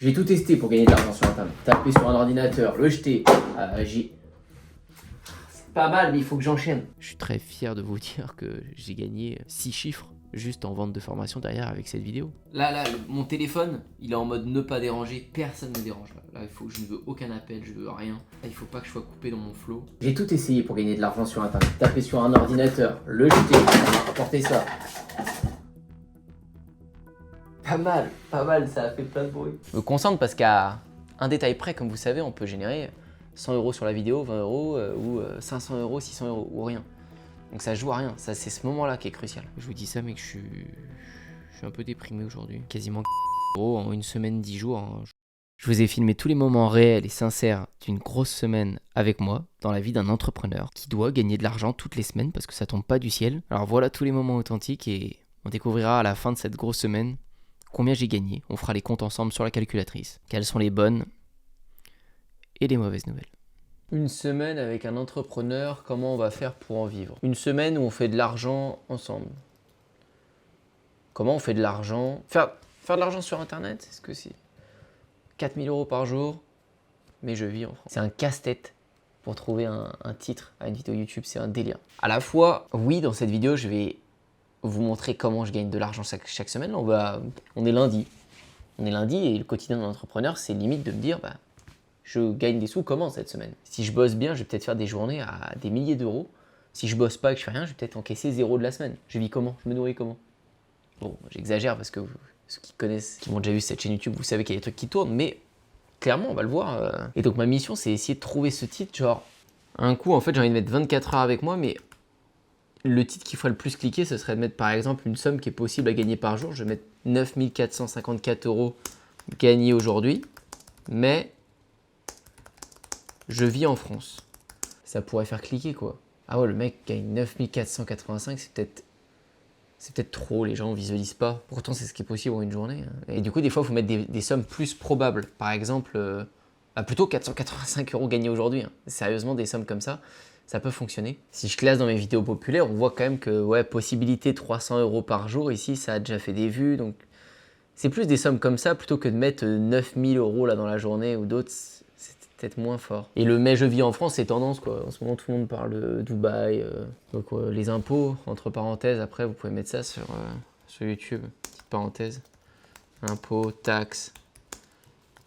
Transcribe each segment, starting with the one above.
J'ai tout testé pour gagner de l'argent sur internet. Taper sur un ordinateur, le jeter. C'est pas mal, mais il faut que j'enchaîne. Je suis très fier de vous dire que j'ai gagné 6 chiffres juste en vente de formation derrière avec cette vidéo. Là, mon téléphone, il est en mode ne pas déranger. personne ne me dérange. Là, je ne veux aucun appel, je veux rien. Là, il faut pas que je sois coupé dans mon flow. J'ai tout essayé pour gagner de l'argent sur internet. Taper sur un ordinateur, le jeter, rapporter ça. Pas mal, ça a fait plein de bruit. Je me concentre parce qu'à un détail près, comme vous savez, on peut générer 100 € sur la vidéo, 20 € ou 500 €, 600 € ou rien. Donc ça joue à rien, c'est ce moment-là qui est crucial. Je vous dis ça, mec, je suis un peu déprimé aujourd'hui. Quasiment €, en une semaine, 10 jours. Hein. Je vous ai filmé tous les moments réels et sincères d'une grosse semaine avec moi dans la vie d'un entrepreneur qui doit gagner de l'argent toutes les semaines parce que ça tombe pas du ciel. Alors voilà tous les moments authentiques et on découvrira à la fin de cette grosse semaine combien j'ai gagné. On fera les comptes ensemble sur la calculatrice. Quelles sont les bonnes et les mauvaises nouvelles. Une semaine avec un entrepreneur, comment on va faire pour en vivre? Une semaine où on fait de l'argent ensemble. Comment on fait de l'argent? Faire de l'argent sur internet, est-ce que c'est 4 000 € par jour? Mais je vis en France. C'est un casse-tête pour trouver un titre à une vidéo YouTube, c'est un délire. À la fois, oui, dans cette vidéo, je vais vous montrer comment je gagne de l'argent chaque semaine. On est lundi. On est lundi et le quotidien d'un entrepreneur, c'est limite de me dire, je gagne des sous comment cette semaine? Si je bosse bien, je vais peut-être faire des journées à des milliers d'euros. Si je bosse pas et que je fais rien, je vais peut-être encaisser 0 de la semaine. Je vis comment? Je me nourris comment? Bon, j'exagère parce que ceux qui connaissent, qui m'ont déjà vu cette chaîne YouTube, vous savez qu'il y a des trucs qui tournent, mais clairement, on va le voir. Et donc ma mission, c'est essayer de trouver ce titre, genre, un coup, en fait, j'ai envie de mettre 24 heures avec moi, mais le titre qui ferait le plus cliquer, ce serait de mettre par exemple une somme qui est possible à gagner par jour. Je vais mettre 9 454 € gagnés aujourd'hui, mais je vis en France. Ça pourrait faire cliquer quoi. Ah ouais, le mec gagne 9 485, c'est peut-être trop, les gens visualisent pas. Pourtant, c'est ce qui est possible en une journée. Et du coup, des fois, il faut mettre des sommes plus probables. Par exemple, plutôt 485 € gagnés aujourd'hui. Sérieusement, des sommes comme ça peut fonctionner. Si je classe dans mes vidéos populaires, on voit quand même que, ouais, possibilité 300 € par jour. Ici, ça a déjà fait des vues. Donc, c'est plus des sommes comme ça plutôt que de mettre 9 000 € là dans la journée ou d'autres. C'est peut-être moins fort. Et le mais je vis en France, c'est tendance quoi. En ce moment, tout le monde parle de Dubaï. Donc, les impôts, entre parenthèses, après, vous pouvez mettre ça sur YouTube. Petite parenthèse. Impôts, taxes.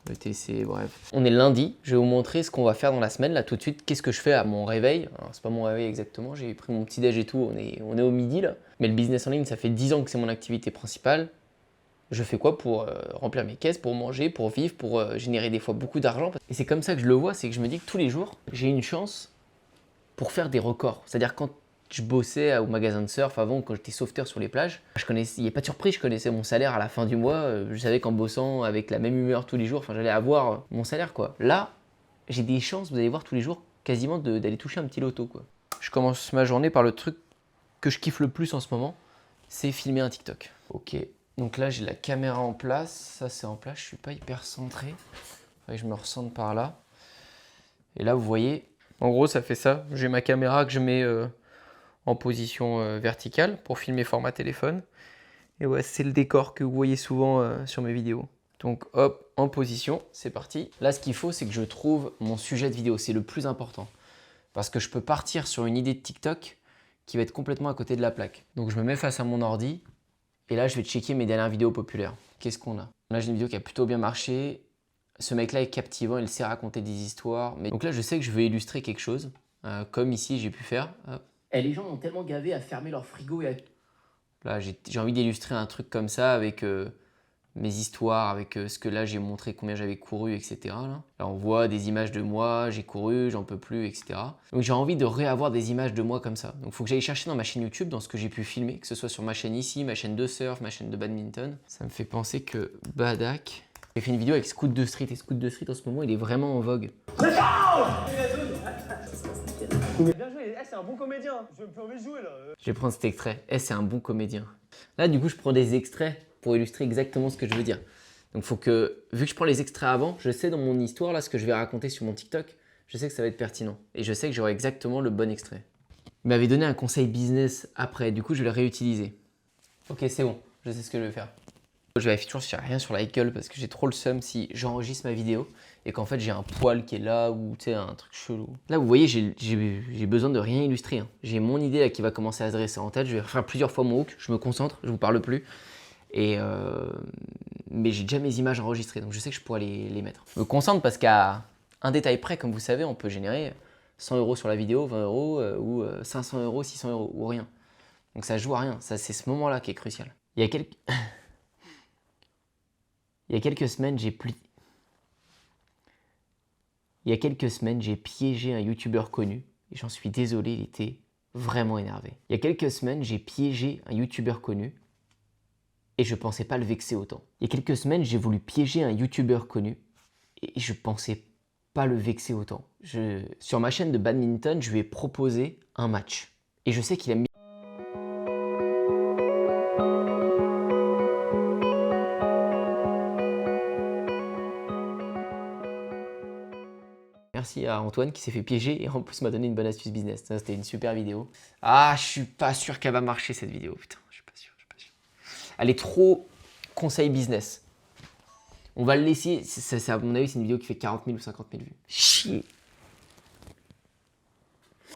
ETC, bref. On est lundi, je vais vous montrer ce qu'on va faire dans la semaine, là tout de suite. Qu'est-ce que je fais à mon réveil? Alors c'est pas mon réveil exactement, j'ai pris mon petit déj et tout, on est au midi là. Mais le business en ligne, ça fait 10 ans que c'est mon activité principale. Je fais quoi pour remplir mes caisses, pour manger, pour vivre, pour générer des fois beaucoup d'argent? Et c'est comme ça que je le vois, c'est que je me dis que tous les jours, j'ai une chance pour faire des records. C'est-à-dire quand je bossais au magasin de surf avant, quand j'étais sauveteur sur les plages, il n'y a pas de surprise, je connaissais mon salaire à la fin du mois. Je savais qu'en bossant avec la même humeur tous les jours, j'allais avoir mon salaire quoi. Là, j'ai des chances, vous allez voir tous les jours, quasiment d'aller toucher un petit loto quoi. Je commence ma journée par le truc que je kiffe le plus en ce moment, c'est filmer un TikTok. Ok, donc là j'ai la caméra en place, ça c'est en place, je suis pas hyper centré. Je me recentre par là. Et là vous voyez, en gros ça fait ça. J'ai ma caméra que je mets en position verticale pour filmer format téléphone. Et ouais, c'est le décor que vous voyez souvent sur mes vidéos. Donc hop, en position, c'est parti. Là, ce qu'il faut, c'est que je trouve mon sujet de vidéo. C'est le plus important. Parce que je peux partir sur une idée de TikTok qui va être complètement à côté de la plaque. Donc je me mets face à mon ordi. Et là, je vais checker mes dernières vidéos populaires. Qu'est-ce qu'on a? Là, j'ai une vidéo qui a plutôt bien marché. Ce mec-là est captivant, il sait raconter des histoires. Donc là, je sais que je vais illustrer quelque chose. Comme ici, j'ai pu faire. Hop. Et les gens ont tellement gavé à fermer leur frigo et à... Là, j'ai envie d'illustrer un truc comme ça avec mes histoires, avec ce que là j'ai montré combien j'avais couru, etc. Là, on voit des images de moi, j'ai couru, j'en peux plus, etc. Donc j'ai envie de réavoir des images de moi comme ça. Donc il faut que j'aille chercher dans ma chaîne YouTube, dans ce que j'ai pu filmer, que ce soit sur ma chaîne ici, ma chaîne de surf, ma chaîne de badminton. Ça me fait penser que Badak... J'ai fait une vidéo avec Scoot de Street, et Scoot de Street en ce moment, il est vraiment en vogue. Bien joué, c'est un bon comédien. Je vais plus envie de jouer là. Je vais prendre cet extrait. C'est un bon comédien. Là, du coup, je prends des extraits pour illustrer exactement ce que je veux dire. Donc, faut que, vu que je prends les extraits avant, je sais dans mon histoire, là, ce que je vais raconter sur mon TikTok, je sais que ça va être pertinent. Et je sais que j'aurai exactement le bon extrait. Il m'avait donné un conseil business après. Du coup, je vais le réutiliser. Ok, c'est bon. Je sais ce que je vais faire. Je vérifie toujours si j'ai rien sur la gueule parce que j'ai trop le seum si j'enregistre ma vidéo et qu'en fait j'ai un poil qui est là ou tu sais un truc chelou. Là vous voyez j'ai besoin de rien illustrer. Hein. J'ai mon idée là qui va commencer à se dresser en tête. Je vais refaire plusieurs fois mon hook. Je me concentre, je vous parle plus. Mais j'ai déjà mes images enregistrées donc je sais que je pourrais les mettre. Je me concentre parce qu'à un détail près, comme vous savez, on peut générer 100 € sur la vidéo, 20 € ou 500 €, 600 € ou rien. Donc ça joue à rien. Ça, c'est ce moment-là qui est crucial. Il y a quelques... Il y a quelques semaines, j'ai piégé un youtubeur connu et j'en suis désolé, il était vraiment énervé. Il y a quelques semaines, j'ai piégé un youtubeur connu et je pensais pas le vexer autant. Il y a quelques semaines, j'ai voulu piéger un youtubeur connu et je pensais pas le vexer autant. Sur ma chaîne de badminton, je lui ai proposé un match et je sais qu'il aime bien. Merci à Antoine qui s'est fait piéger et en plus m'a donné une bonne astuce business. Ça, c'était une super vidéo. Ah, je suis pas sûr qu'elle va marcher cette vidéo. Putain, je suis pas sûr. Elle est trop conseil business. On va le laisser. À mon avis, c'est une vidéo qui fait 40 000 ou 50 000 vues. Chier.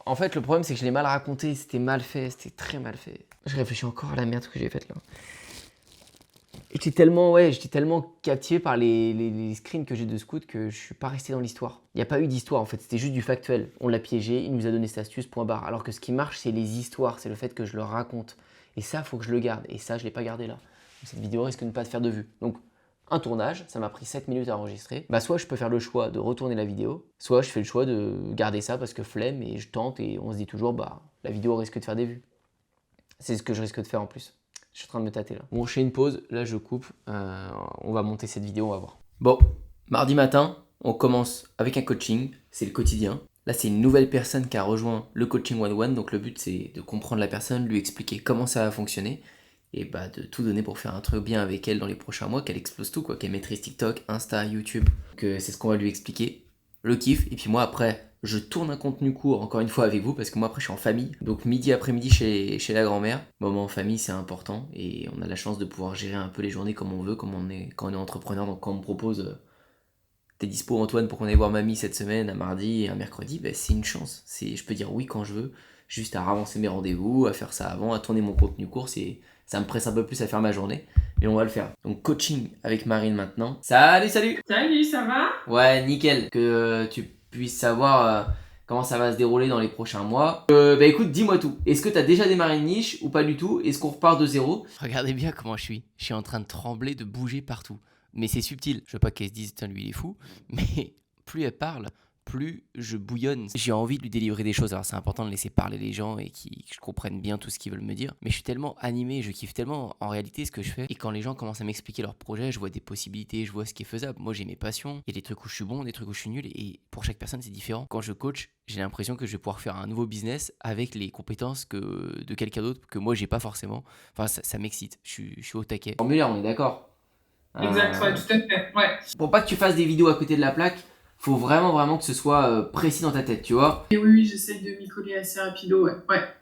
En fait, le problème, c'est que je l'ai mal raconté. C'était mal fait. C'était très mal fait. Je réfléchis encore à la merde que j'ai faite là. J'étais tellement captivé par les screens que j'ai de Scout que je suis pas resté dans l'histoire. Il n'y a pas eu d'histoire en fait, c'était juste du factuel. On l'a piégé, il nous a donné cette astuce, point barre. Alors que ce qui marche, c'est les histoires, c'est le fait que je le raconte. Et ça, faut que je le garde. Et ça, je l'ai pas gardé là. Donc, cette vidéo risque de ne pas te faire de vues. Donc, un tournage, ça m'a pris 7 minutes à enregistrer. Bah, soit je peux faire le choix de retourner la vidéo, soit je fais le choix de garder ça parce que flemme et je tente et on se dit toujours, bah, la vidéo risque de faire des vues. C'est ce que je risque de faire en plus. Je suis en train de me tâter là. Bon, je fais une pause, là je coupe. On va monter cette vidéo, on va voir. Bon, mardi matin, on commence avec un coaching, c'est le quotidien. Là, c'est une nouvelle personne qui a rejoint le coaching one-one. Donc, le but, c'est de comprendre la personne, lui expliquer comment ça va fonctionner et bah, de tout donner pour faire un truc bien avec elle dans les prochains mois, qu'elle explose tout, quoi, qu'elle maîtrise TikTok, Insta, YouTube. Que c'est ce qu'on va lui expliquer. Le kiff. Et puis, moi, après, je tourne un contenu court, encore une fois, avec vous, parce que moi, après, je suis en famille. Donc, midi après-midi chez la grand-mère. Moment en famille, c'est important. Et on a la chance de pouvoir gérer un peu les journées comme on veut, quand on est entrepreneur. Donc, quand on me propose. T'es dispo Antoine pour qu'on aille voir mamie cette semaine, un mardi et un mercredi, ben, c'est une chance. Je peux dire oui quand je veux, juste à avancer mes rendez-vous, à faire ça avant, à tourner mon contenu court, ça me presse un peu plus à faire ma journée, mais on va le faire. Donc coaching avec Marine maintenant. Salut! Salut, ça va? Ouais, nickel, que tu puisses savoir comment ça va se dérouler dans les prochains mois. Bah écoute, dis-moi tout. Est-ce que t'as déjà démarré une niche ou pas du tout? Est-ce qu'on repart de zéro? Regardez bien comment je suis. Je suis en train de trembler, de bouger partout. Mais c'est subtil. Je veux pas qu'elle se dise, tiens, lui, il est fou. Mais plus elle parle, plus je bouillonne. J'ai envie de lui délivrer des choses. Alors, c'est important de laisser parler les gens et que je comprenne bien tout ce qu'ils veulent me dire. Mais je suis tellement animé, je kiffe tellement en réalité ce que je fais. Et quand les gens commencent à m'expliquer leurs projets, je vois des possibilités, je vois ce qui est faisable. Moi, j'ai mes passions. Il y a des trucs où je suis bon, des trucs où je suis nul. Et pour chaque personne, c'est différent. Quand je coach, j'ai l'impression que je vais pouvoir faire un nouveau business avec les compétences de quelqu'un d'autre que moi, j'ai pas forcément. Enfin, ça m'excite. Je suis au taquet. Formulaire, on est d'accord. Exact, ouais, tout à fait, ouais. Pour pas que tu fasses des vidéos à côté de la plaque, faut vraiment que ce soit précis dans ta tête, tu vois. Et oui, j'essaie de m'y coller assez rapido, ouais.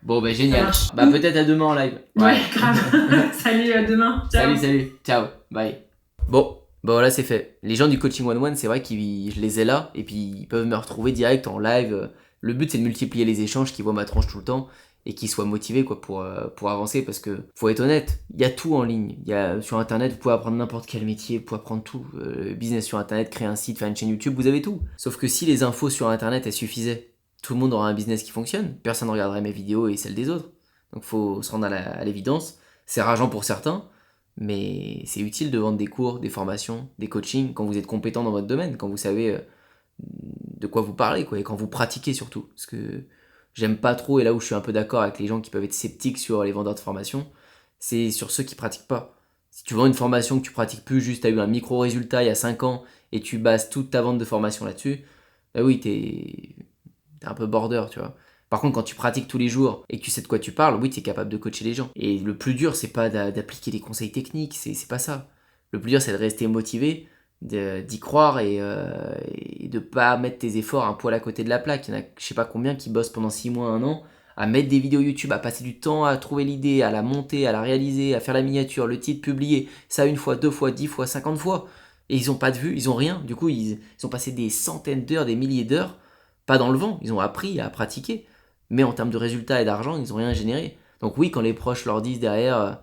Bon, bah génial. Bah peut-être à demain en live. Ouais, grave. Salut, à demain. Ciao. Salut. Ciao. Bye. Bon, bah voilà, c'est fait. Les gens du coaching one-one, c'est vrai que je les ai là, et puis ils peuvent me retrouver direct en live. Le but, c'est de multiplier les échanges, qu'ils voient ma tronche tout le temps, et qu'ils soient motivés quoi, pour avancer, parce que faut être honnête, il y a tout en ligne. Sur internet, vous pouvez apprendre n'importe quel métier, vous pouvez apprendre tout. Business sur internet, créer un site, faire une chaîne YouTube, vous avez tout. Sauf que si les infos sur internet elles suffisaient, tout le monde aurait un business qui fonctionne, personne ne regarderait mes vidéos et celles des autres. Donc faut se rendre à l'évidence. C'est rageant pour certains, mais c'est utile de vendre des cours, des formations, des coachings quand vous êtes compétent dans votre domaine, quand vous savez de quoi vous parlez, quoi, et quand vous pratiquez surtout. Parce que j'aime pas trop, et là où je suis un peu d'accord avec les gens qui peuvent être sceptiques sur les vendeurs de formation, c'est sur ceux qui pratiquent pas. Si tu vends une formation que tu pratiques plus, juste tu as eu un micro résultat il y a 5 ans et tu bases toute ta vente de formation là-dessus, bah oui, t'es un peu border, tu vois. Par contre, quand tu pratiques tous les jours et que tu sais de quoi tu parles, oui, tu es capable de coacher les gens. Et le plus dur, c'est pas d'appliquer des conseils techniques, c'est pas ça. Le plus dur, c'est de rester motivé, d'y croire et de pas mettre tes efforts un poil à côté de la plaque. Il y en a je sais pas combien qui bossent pendant 6 mois, 1 an à mettre des vidéos YouTube, à passer du temps à trouver l'idée, à la monter, à la réaliser, à faire la miniature, le titre, publier, ça une fois, deux fois, 10 fois, 50 fois. Et ils n'ont pas de vues, ils n'ont rien. Du coup, ils ont passé des centaines d'heures, des milliers d'heures, pas dans le vent. Ils ont appris à pratiquer. Mais en termes de résultats et d'argent, ils n'ont rien généré. Donc oui, quand les proches leur disent derrière,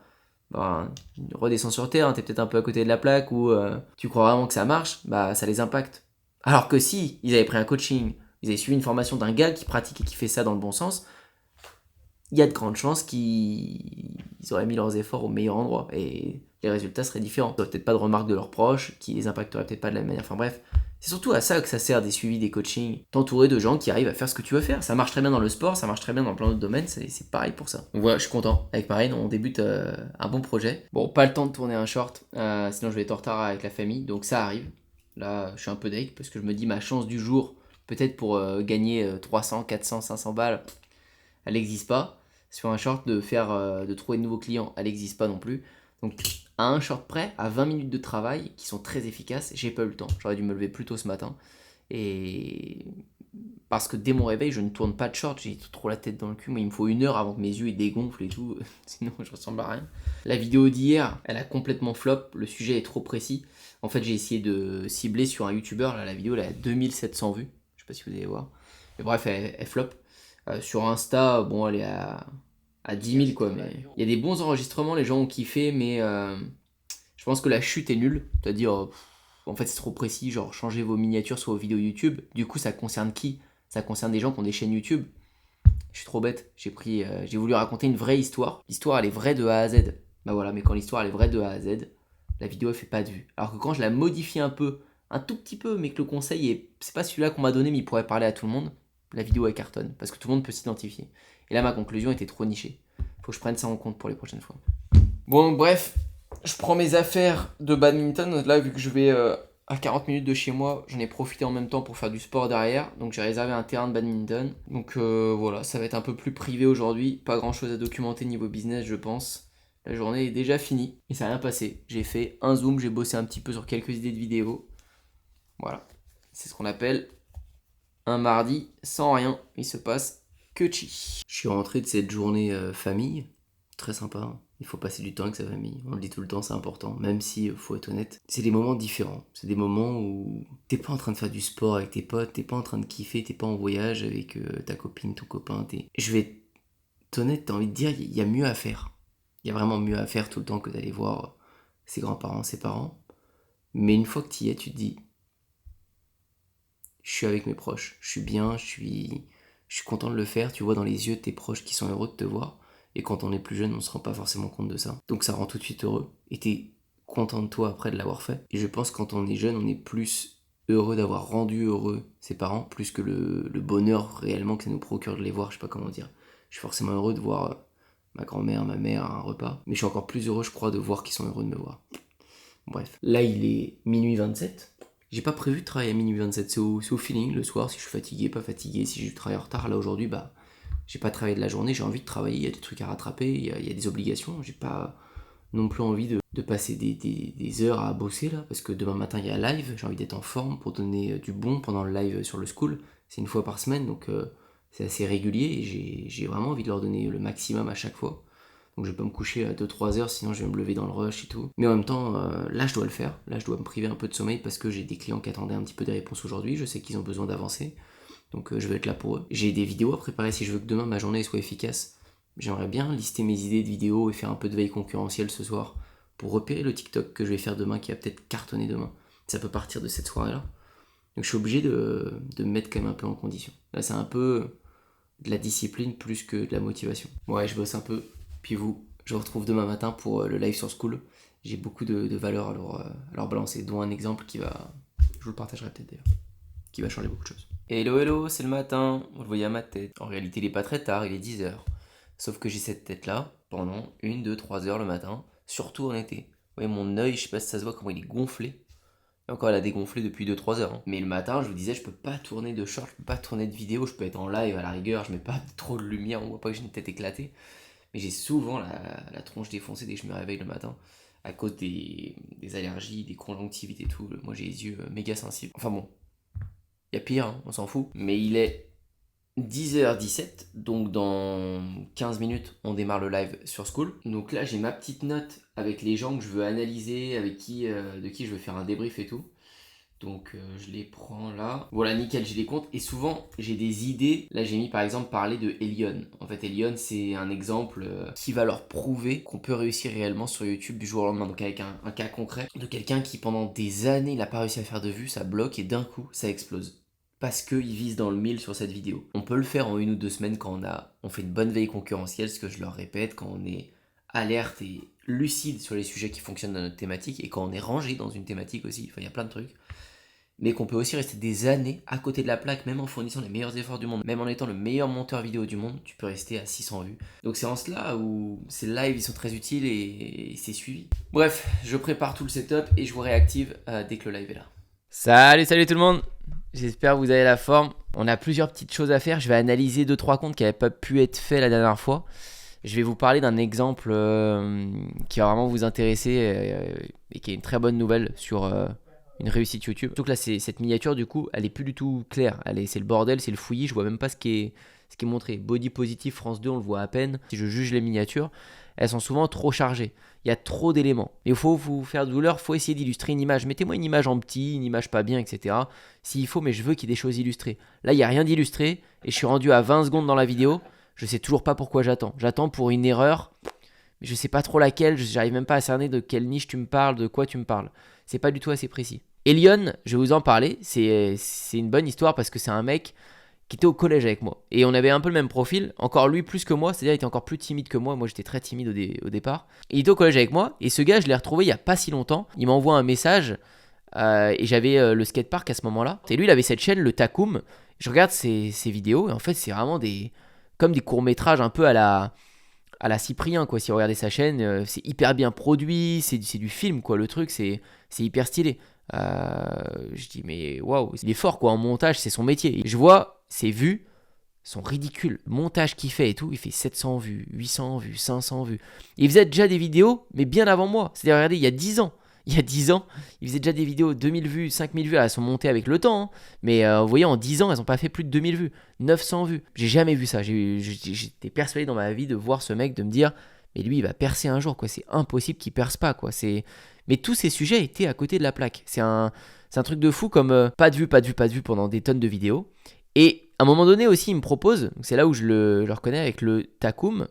bah, redescends sur terre, t'es peut-être un peu à côté de la plaque, ou tu crois vraiment que ça marche, bah ça les impacte. Alors que si ils avaient pris un coaching, ils avaient suivi une formation d'un gars qui pratique et qui fait ça dans le bon sens, il y a de grandes chances qu'ils auraient mis leurs efforts au meilleur endroit et les résultats seraient différents. Ils n'auraient peut-être pas de remarques de leurs proches, qui les impacteraient peut-être pas de la même manière. Enfin bref, c'est surtout à ça que ça sert des suivis, des coachings. T'entourer de gens qui arrivent à faire ce que tu veux faire. Ça marche très bien dans le sport, ça marche très bien dans plein d'autres domaines, c'est pareil pour ça. Donc voilà, je suis content. Avec Marine, on débute un bon projet. Bon, pas le temps de tourner un short, sinon je vais être en retard avec la famille, donc ça arrive. Là, je suis un peu deg parce que je me dis ma chance du jour, peut-être pour gagner 300, 400, 500 balles, elle n'existe pas. Sur un short, de trouver de nouveaux clients, elle n'existe pas non plus. Donc à un short près, à 20 minutes de travail, qui sont très efficaces, j'ai pas eu le temps. J'aurais dû me lever plus tôt ce matin. Et parce que dès mon réveil, je ne tourne pas de short, j'ai trop la tête dans le cul. Moi, il me faut 1 heure avant que mes yeux ils dégonflent et tout, sinon je ressemble à rien. La vidéo d'hier, elle a complètement flop, le sujet est trop précis. En fait, j'ai essayé de cibler sur un youtubeur, là la vidéo elle a 2700 vues, je sais pas si vous allez voir. Mais bref, elle flop. Sur Insta, bon, elle est à 10 000 quoi, mais il y a des bons enregistrements, les gens ont kiffé, mais je pense que la chute est nulle, c'est-à-dire, en fait c'est trop précis, genre changez vos miniatures sur vos vidéos YouTube, du coup ça concerne qui? Ça concerne des gens qui ont des chaînes YouTube. Je suis trop bête, j'ai voulu raconter une vraie histoire, l'histoire elle est vraie de A à Z, bah voilà, mais quand l'histoire elle est vraie de A à Z, la vidéo elle fait pas de vue, alors que quand je la modifie un peu, un tout petit peu, mais que le conseil c'est pas celui-là qu'on m'a donné mais il pourrait parler à tout le monde, la vidéo elle cartonne, parce que tout le monde peut s'identifier. Et là ma conclusion était trop nichée. Faut que je prenne ça en compte pour les prochaines fois. Bon bref, je prends mes affaires de badminton, là vu que je vais à 40 minutes de chez moi, j'en ai profité en même temps pour faire du sport derrière, donc j'ai réservé un terrain de badminton. Donc voilà, ça va être un peu plus privé aujourd'hui, pas grand chose à documenter niveau business je pense. La journée est déjà finie, et ça n'a rien passé. J'ai fait un zoom, j'ai bossé un petit peu sur quelques idées de vidéos. Voilà, c'est ce qu'on appelle un mardi sans rien, il se passe que chi. Je suis rentré de cette journée famille, très sympa, hein. Il faut passer du temps avec sa famille, on le dit tout le temps, c'est important, même si, faut être honnête, c'est des moments différents, c'est des moments où t'es pas en train de faire du sport avec tes potes, t'es pas en train de kiffer, t'es pas en voyage avec ta copine, ton copain, Je vais être honnête, t'as envie de dire, il y a mieux à faire. Il y a vraiment mieux à faire tout le temps que d'aller voir ses grands-parents, ses parents, mais une fois que t'y es, tu te dis, je suis avec mes proches, je suis bien, je suis content de le faire, tu vois dans les yeux de tes proches qui sont heureux de te voir, et quand on est plus jeune, on se rend pas forcément compte de ça. Donc ça rend tout de suite heureux, et t'es content de toi après de l'avoir fait. Et je pense que quand on est jeune, on est plus heureux d'avoir rendu heureux ses parents, plus que le bonheur réellement que ça nous procure de les voir, je sais pas comment dire. Je suis forcément heureux de voir ma grand-mère, ma mère à un repas, mais je suis encore plus heureux, je crois, de voir qu'ils sont heureux de me voir. Bref, là il est minuit 27. J'ai pas prévu de travailler à minuit 27, c'est au feeling le soir, si je suis fatigué, pas fatigué, si je travaille en retard. Là aujourd'hui, bah, j'ai pas travaillé de la journée, j'ai envie de travailler, il y a des trucs à rattraper, il y a des obligations, j'ai pas non plus envie de passer des heures à bosser là, parce que demain matin il y a un live, j'ai envie d'être en forme pour donner du bon pendant le live sur le school, c'est une fois par semaine, donc c'est assez régulier et j'ai vraiment envie de leur donner le maximum à chaque fois. Donc je vais pas me coucher à 2-3 heures, sinon je vais me lever dans le rush et tout. Mais en même temps, là je dois le faire. Là je dois me priver un peu de sommeil parce que j'ai des clients qui attendaient un petit peu des réponses aujourd'hui. Je sais qu'ils ont besoin d'avancer. Donc je vais être là pour eux. J'ai des vidéos à préparer si je veux que demain ma journée soit efficace. J'aimerais bien lister mes idées de vidéos et faire un peu de veille concurrentielle ce soir pour repérer le TikTok que je vais faire demain qui va peut-être cartonner demain. Ça peut partir de cette soirée-là. Donc je suis obligé de me mettre quand même un peu en condition. Là c'est un peu de la discipline plus que de la motivation. Ouais, je bosse un peu. Puis vous, je vous retrouve demain matin pour le live sur School. J'ai beaucoup de valeurs à leur balancer, dont un exemple qui va, je vous le partagerai peut-être d'ailleurs, qui va changer beaucoup de choses. Hello hello, c'est le matin, vous le voyez à ma tête. En réalité il est pas très tard, il est 10h. Sauf que j'ai cette tête là pendant 1, 2, 3 heures le matin, surtout en été. Vous voyez mon œil, je sais pas si ça se voit comment il est gonflé. Et encore elle a dégonflé depuis 2-3 heures. Hein. Mais le matin je vous disais je peux pas tourner de short, je peux pas tourner de vidéo, je peux être en live à la rigueur, je mets pas trop de lumière, on voit pas que j'ai une tête éclatée. Mais j'ai souvent la tronche défoncée dès que je me réveille le matin à cause des allergies, des conjonctivites et tout. Moi j'ai les yeux méga sensibles. Enfin bon, il y a pire, hein, on s'en fout. Mais il est 10h17, donc dans 15 minutes, on démarre le live sur School. Donc là, j'ai ma petite note avec les gens que je veux analyser, avec de qui je veux faire un débrief et tout. Donc je les prends là. Voilà, nickel, j'ai les comptes. Et souvent, j'ai des idées. Là, j'ai mis par exemple parler de Elion. En fait, Elion, c'est un exemple qui va leur prouver qu'on peut réussir réellement sur YouTube du jour au lendemain. Donc avec un cas concret de quelqu'un qui pendant des années, il n'a pas réussi à faire de vues, ça bloque et d'un coup, ça explose. Parce qu'il vise dans le mille sur cette vidéo. On peut le faire en 1 ou 2 semaines quand on fait une bonne veille concurrentielle, ce que je leur répète, quand on est alerte et lucide sur les sujets qui fonctionnent dans notre thématique et quand on est rangé dans une thématique aussi. Enfin, il y a plein de trucs. Mais qu'on peut aussi rester des années à côté de la plaque, même en fournissant les meilleurs efforts du monde, même en étant le meilleur monteur vidéo du monde, tu peux rester à 600 vues. Donc c'est en cela où ces lives ils sont très utiles et c'est suivi. Bref, je prépare tout le setup et je vous réactive dès que le live est là. Salut tout le monde, j'espère que vous avez la forme. On a plusieurs petites choses à faire, je vais analyser 2-3 comptes qui n'avaient pas pu être faits la dernière fois. Je vais vous parler d'un exemple qui va vraiment vous intéresser et qui est une très bonne nouvelle sur... une réussite YouTube. Surtout que là, cette miniature, du coup, elle est plus du tout claire. C'est le bordel, c'est le fouillis. Je vois même pas ce qui est montré. Body positive France 2, on le voit à peine. Si je juge les miniatures, elles sont souvent trop chargées. Il y a trop d'éléments. Et il faut vous faire douleur, il faut essayer d'illustrer une image. Mettez-moi une image en petit, une image pas bien, etc. S'il faut, mais je veux qu'il y ait des choses illustrées. Là, il n'y a rien d'illustré et je suis rendu à 20 secondes dans la vidéo. Je sais toujours pas pourquoi j'attends. J'attends pour une erreur, mais je sais pas trop laquelle. J'arrive même pas à cerner de quelle niche tu me parles, de quoi tu me parles. C'est pas du tout assez précis. Elion, je vais vous en parler, c'est une bonne histoire parce que c'est un mec qui était au collège avec moi. Et on avait un peu le même profil, encore lui plus que moi, c'est-à-dire il était encore plus timide que moi j'étais très timide au départ. Et il était au collège avec moi, et ce gars je l'ai retrouvé il y a pas si longtemps, il m'envoie un message, et j'avais le skatepark à ce moment-là. Et lui il avait cette chaîne, le Takum, je regarde ses vidéos, et en fait c'est vraiment comme des courts-métrages un peu à la Cyprien, quoi. Si vous regardez sa chaîne, c'est hyper bien produit, c'est du film, quoi. Le truc, c'est hyper stylé. Je dis, mais waouh, il est fort, quoi. En montage, c'est son métier. Et je vois ses vues sont ridicules. Le montage qu'il fait et tout, il fait 700 vues, 800 vues, 500 vues. Il faisait déjà des vidéos, mais bien avant moi. C'est-à-dire, regardez, il y a 10 ans. Il y a 10 ans, il faisait déjà des vidéos 2000 vues, 5000 vues, elles sont montées avec le temps, hein. Mais vous voyez, en 10 ans, elles n'ont pas fait plus de 2000 vues, 900 vues. J'ai jamais vu ça. J'étais persuadé dans ma vie de voir ce mec, de me dire, mais lui, il va percer un jour, quoi. C'est impossible qu'il perce pas, quoi. Mais tous ces sujets étaient à côté de la plaque. C'est un truc de fou, comme pas de vue pendant des tonnes de vidéos. Et à un moment donné aussi, il me propose, c'est là où je le reconnais avec le Takum,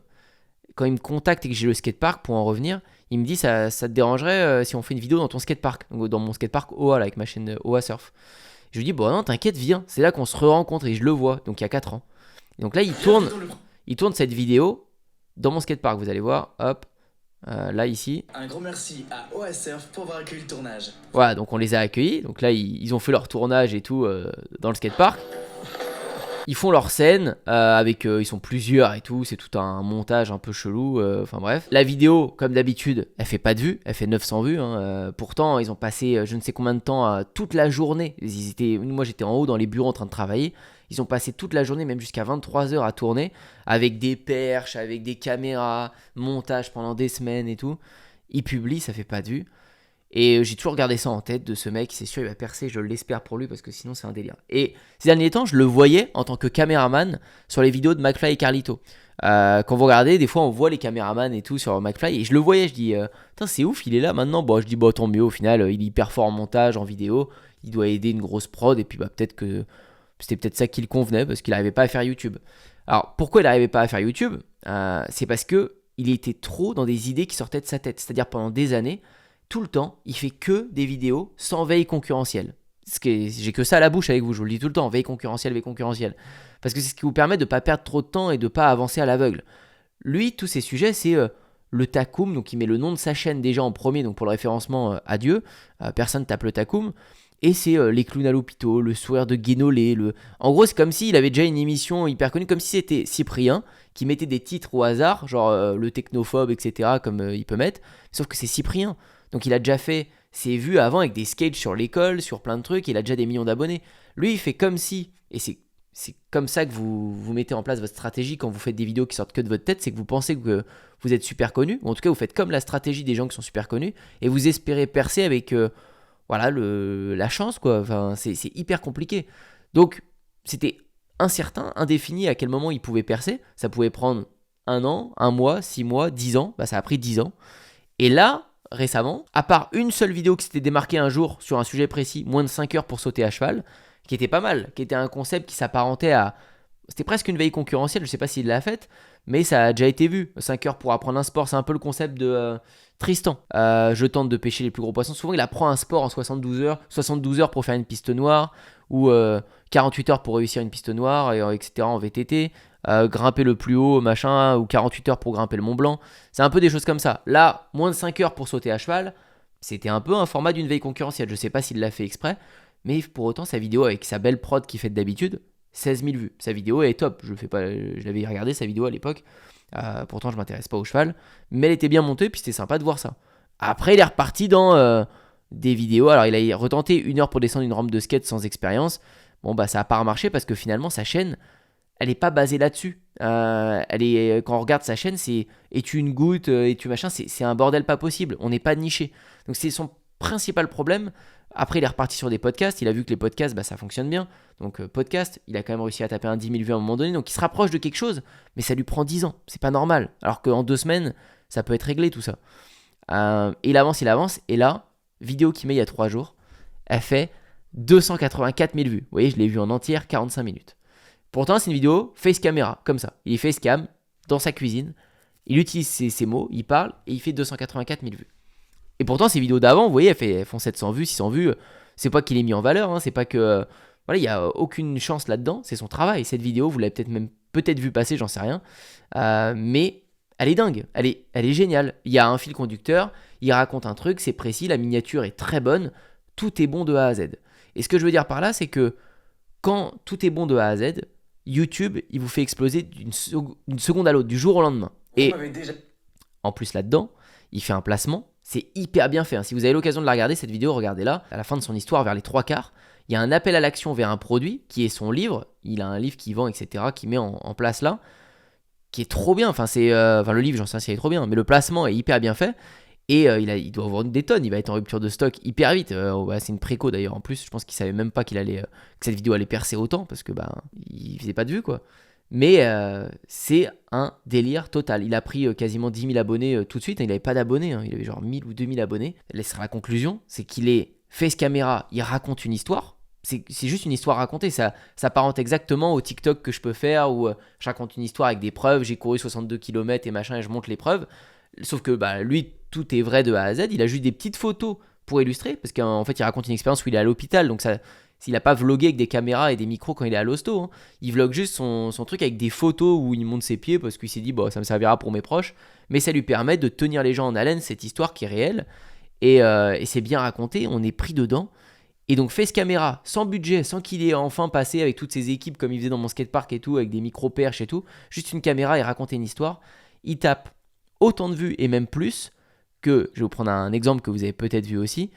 quand il me contacte et que j'ai le skatepark, pour en revenir, il me dit, ça te dérangerait si on fait une vidéo dans ton skatepark, dans mon skatepark OA, là, avec ma chaîne OA Surf. Je lui dis, bon non, t'inquiète, viens. C'est là qu'on se re-rencontre et je le vois, donc il y a 4 ans. Et donc là, il tourne cette vidéo dans mon skatepark, vous allez voir, hop, là ici. Un gros merci à OA Surf pour avoir accueilli le tournage. Voilà, donc on les a accueillis, donc là, ils ont fait leur tournage et tout dans le skatepark. Ils font leur scène ils sont plusieurs et tout, c'est tout un montage un peu chelou, enfin bref. La vidéo, comme d'habitude, elle fait pas de vues, elle fait 900 vues, hein. Pourtant, ils ont passé je ne sais combien de temps, toute la journée. Moi j'étais en haut dans les bureaux en train de travailler. Ils ont passé toute la journée, même jusqu'à 23h à tourner, avec des perches, avec des caméras, montage pendant des semaines et tout. Ils publient, ça fait pas de vues. Et j'ai toujours gardé ça en tête de ce mec, c'est sûr il va percer, je l'espère pour lui parce que sinon c'est un délire. Et ces derniers temps, je le voyais en tant que caméraman sur les vidéos de McFly et Carlito. Quand vous regardez, des fois on voit les caméramans et tout sur McFly et je le voyais, je dis putain c'est ouf, il est là maintenant. Bon, je dis tant mieux, au final il est hyper fort en montage, en vidéo, il doit aider une grosse prod et puis peut-être que c'était peut-être ça qui le convenait parce qu'il n'arrivait pas à faire YouTube. Alors pourquoi il n'arrivait pas à faire YouTube C'est parce que il était trop dans des idées qui sortaient de sa tête, c'est-à-dire pendant des années. Tout le temps, il fait que des vidéos sans veille concurrentielle. J'ai que ça à la bouche avec vous, je vous le dis tout le temps, veille concurrentielle. Parce que c'est ce qui vous permet de ne pas perdre trop de temps et de ne pas avancer à l'aveugle. Lui, tous ces sujets, c'est le Takum, donc il met le nom de sa chaîne déjà en premier, donc pour le référencement, adieu, personne tape le Takum. Et c'est les clowns à l'hôpital, le sourire de Guénolé. En gros, c'est comme s'il avait déjà une émission hyper connue, comme si c'était Cyprien qui mettait des titres au hasard, genre le technophobe, etc., comme il peut mettre. Sauf que c'est Cyprien. Donc il a déjà fait ses vues avant avec des sketchs sur l'école, sur plein de trucs, il a déjà des millions d'abonnés. Lui, il fait comme si, et c'est comme ça que vous mettez en place votre stratégie quand vous faites des vidéos qui sortent que de votre tête, c'est que vous pensez que vous êtes super connu, ou en tout cas vous faites comme la stratégie des gens qui sont super connus, et vous espérez percer avec la chance, quoi. Enfin, c'est hyper compliqué. Donc c'était incertain, indéfini à quel moment il pouvait percer. Ça pouvait prendre 1 an, 1 mois, 6 mois, 10 ans. Bah, ça a pris 10 ans. Et là, récemment, à part une seule vidéo qui s'était démarquée un jour sur un sujet précis, moins de 5 heures pour sauter à cheval, qui était pas mal, qui était un concept qui s'apparentait à... C'était presque une veille concurrentielle, je sais pas s'il l'a faite, mais ça a déjà été vu. 5 heures pour apprendre un sport, c'est un peu le concept de Tristan. Je tente de pêcher les plus gros poissons. Souvent, il apprend un sport en 72 heures pour faire une piste noire, ou 48 heures pour réussir une piste noire, etc. en VTT. Grimper le plus haut, machin, ou 48 heures pour grimper le Mont Blanc. C'est un peu des choses comme ça. Là, moins de 5 heures pour sauter à cheval, c'était un peu un format d'une veille concurrentielle. Je sais pas s'il l'a fait exprès, mais pour autant, sa vidéo avec sa belle prod qu'il fait d'habitude, 16 000 vues. Sa vidéo est top. Je l'avais regardé sa vidéo à l'époque. Pourtant, je m'intéresse pas au cheval, mais elle était bien montée, puis c'était sympa de voir ça. Après, il est reparti dans des vidéos. Alors, il a retenté 1 heure pour descendre une rampe de skate sans expérience. Bon, bah, ça a pas marché parce que finalement, sa chaîne, elle est pas basée là-dessus. Quand on regarde sa chaîne, c'est es-tu une goutte, es-tu machin, c'est un bordel pas possible. On n'est pas niché. Donc, c'est son principal problème. Après, il est reparti sur des podcasts. Il a vu que les podcasts, bah, ça fonctionne bien. Donc, podcast, il a quand même réussi à taper un 10 000 vues à un moment donné. Donc, il se rapproche de quelque chose, mais ça lui prend 10 ans. C'est pas normal. Alors qu'en 2 semaines, ça peut être réglé tout ça. Il avance. Et là, vidéo qu'il met il y a 3 jours, elle fait 284 000 vues. Vous voyez, je l'ai vue en entière, 45 minutes. Pourtant, c'est une vidéo face caméra, comme ça. Il est face cam, dans sa cuisine. Il utilise ses mots, il parle, et il fait 284 000 vues. Et pourtant, ces vidéos d'avant, vous voyez, elles font 700 vues, 600 vues. C'est pas qu'il est mis en valeur, hein, c'est pas que... voilà, il n'y a aucune chance là-dedans, c'est son travail. Cette vidéo, vous l'avez peut-être vu passer, j'en sais rien. Mais elle est dingue, elle est géniale. Il y a un fil conducteur, il raconte un truc, c'est précis, la miniature est très bonne. Tout est bon de A à Z. Et ce que je veux dire par là, c'est que quand tout est bon de A à Z, YouTube, il vous fait exploser d'une seconde à l'autre, du jour au lendemain. Et en plus là-dedans, il fait un placement, c'est hyper bien fait. Hein. Si vous avez l'occasion de la regarder, cette vidéo, regardez-la. À la fin de son histoire, vers les 3/4, il y a un appel à l'action vers un produit qui est son livre. Il a un livre qu'il vend, etc., qui met en place là, qui est trop bien. Enfin, le livre, j'en sais pas s'il est trop bien, mais le placement est hyper bien fait. Et il doit vendre des tonnes, il va être en rupture de stock hyper vite. C'est une préco d'ailleurs en plus, je pense qu'il savait même pas que cette vidéo allait percer autant parce que il faisait pas de vues quoi. Mais c'est un délire total. Il a pris quasiment 10 000 abonnés tout de suite, il n'avait pas d'abonnés, il avait genre 1000 ou 2000 abonnés. Là sera la conclusion, c'est qu'il est face caméra, il raconte une histoire. C'est juste une histoire racontée, ça s'apparente exactement au TikTok que je peux faire où je raconte une histoire avec des preuves, j'ai couru 62 km et machin et je montre les preuves. Sauf que lui, tout est vrai de A à Z. Il a juste des petites photos pour illustrer. Parce qu'en fait, il raconte une expérience où il est à l'hôpital. Donc, s'il n'a pas vlogué avec des caméras et des micros quand il est à l'hosto. Hein. Il vlogue juste son truc avec des photos où il monte ses pieds. Parce qu'il s'est dit, ça me servira pour mes proches. Mais ça lui permet de tenir les gens en haleine, cette histoire qui est réelle. Et c'est bien raconté. On est pris dedans. Et donc, face caméra, sans budget, sans qu'il ait enfin passé avec toutes ses équipes comme il faisait dans mon skatepark et tout, avec des micro-perches et tout. Juste une caméra et raconter une histoire. Il tape autant de vues et même plus que, je vais vous prendre un exemple que vous avez peut-être vu aussi,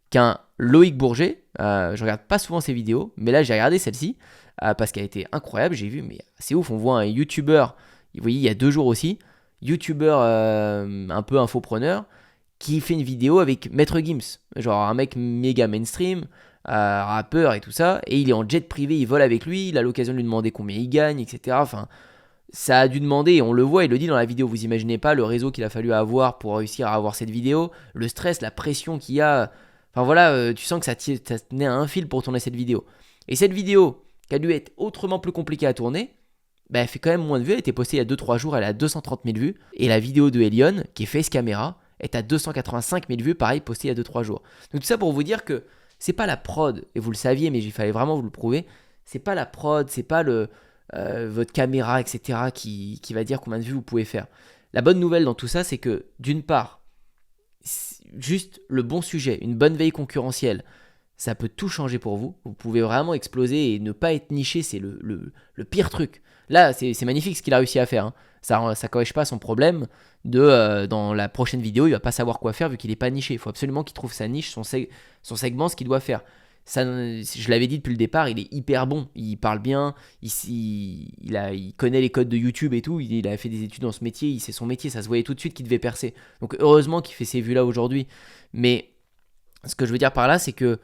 qu'un Loïc Bourget. Je regarde pas souvent ses vidéos, mais là j'ai regardé celle-ci parce qu'elle était incroyable. J'ai vu, mais c'est ouf, on voit un YouTuber, vous voyez, il y a 2 jours aussi, YouTuber un peu infopreneur, qui fait une vidéo avec Maître Gims, genre un mec méga mainstream, rappeur et tout ça, et il est en jet privé, il vole avec lui, il a l'occasion de lui demander combien il gagne, etc. Enfin, ça a dû demander, et on le voit, il le dit dans la vidéo, vous imaginez pas le réseau qu'il a fallu avoir pour réussir à avoir cette vidéo, le stress, la pression qu'il y a, enfin voilà, tu sens que ça tenait à un fil pour tourner cette vidéo. Et cette vidéo, qui a dû être autrement plus compliquée à tourner, elle fait quand même moins de vues, elle a été postée il y a 2-3 jours, elle a 230 000 vues, et la vidéo de Elion, qui est face caméra, est à 285 000 vues, pareil, postée il y a 2-3 jours. Donc tout ça pour vous dire que c'est pas la prod, et vous le saviez, mais il fallait vraiment vous le prouver, c'est pas la prod, c'est pas votre caméra, etc., qui va dire combien de vues vous pouvez faire. La bonne nouvelle dans tout ça, c'est que d'une part, juste le bon sujet, une bonne veille concurrentielle, ça peut tout changer pour vous. Vous pouvez vraiment exploser et ne pas être niché, c'est le pire truc. Là, c'est magnifique ce qu'il a réussi à faire. Hein. Ça corrige pas son problème dans la prochaine vidéo, il va pas savoir quoi faire vu qu'il est pas niché. Il faut absolument qu'il trouve sa niche, son segment, ce qu'il doit faire. Ça, je l'avais dit depuis le départ, il est hyper bon, il parle bien, il connaît les codes de YouTube et tout, il a fait des études dans ce métier, c'est son métier, ça se voyait tout de suite qu'il devait percer. Donc heureusement qu'il fait ces vues-là aujourd'hui. Mais ce que je veux dire par là, c'est que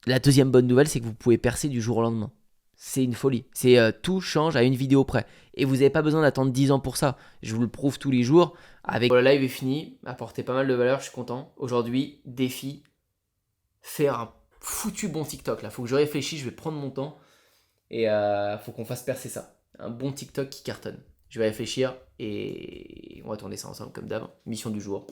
la deuxième bonne nouvelle, c'est que vous pouvez percer du jour au lendemain. C'est une folie. C'est tout change à une vidéo près. Et vous n'avez pas besoin d'attendre 10 ans pour ça. Je vous le prouve tous les jours. Le live est fini, apporté pas mal de valeur, je suis content. Aujourd'hui, défi, faire un foutu bon TikTok. Là, faut que je réfléchisse, je vais prendre mon temps. Et faut qu'on fasse percer ça. Un bon TikTok qui cartonne. Je vais réfléchir et on va tourner ça ensemble comme d'hab. Mission du jour.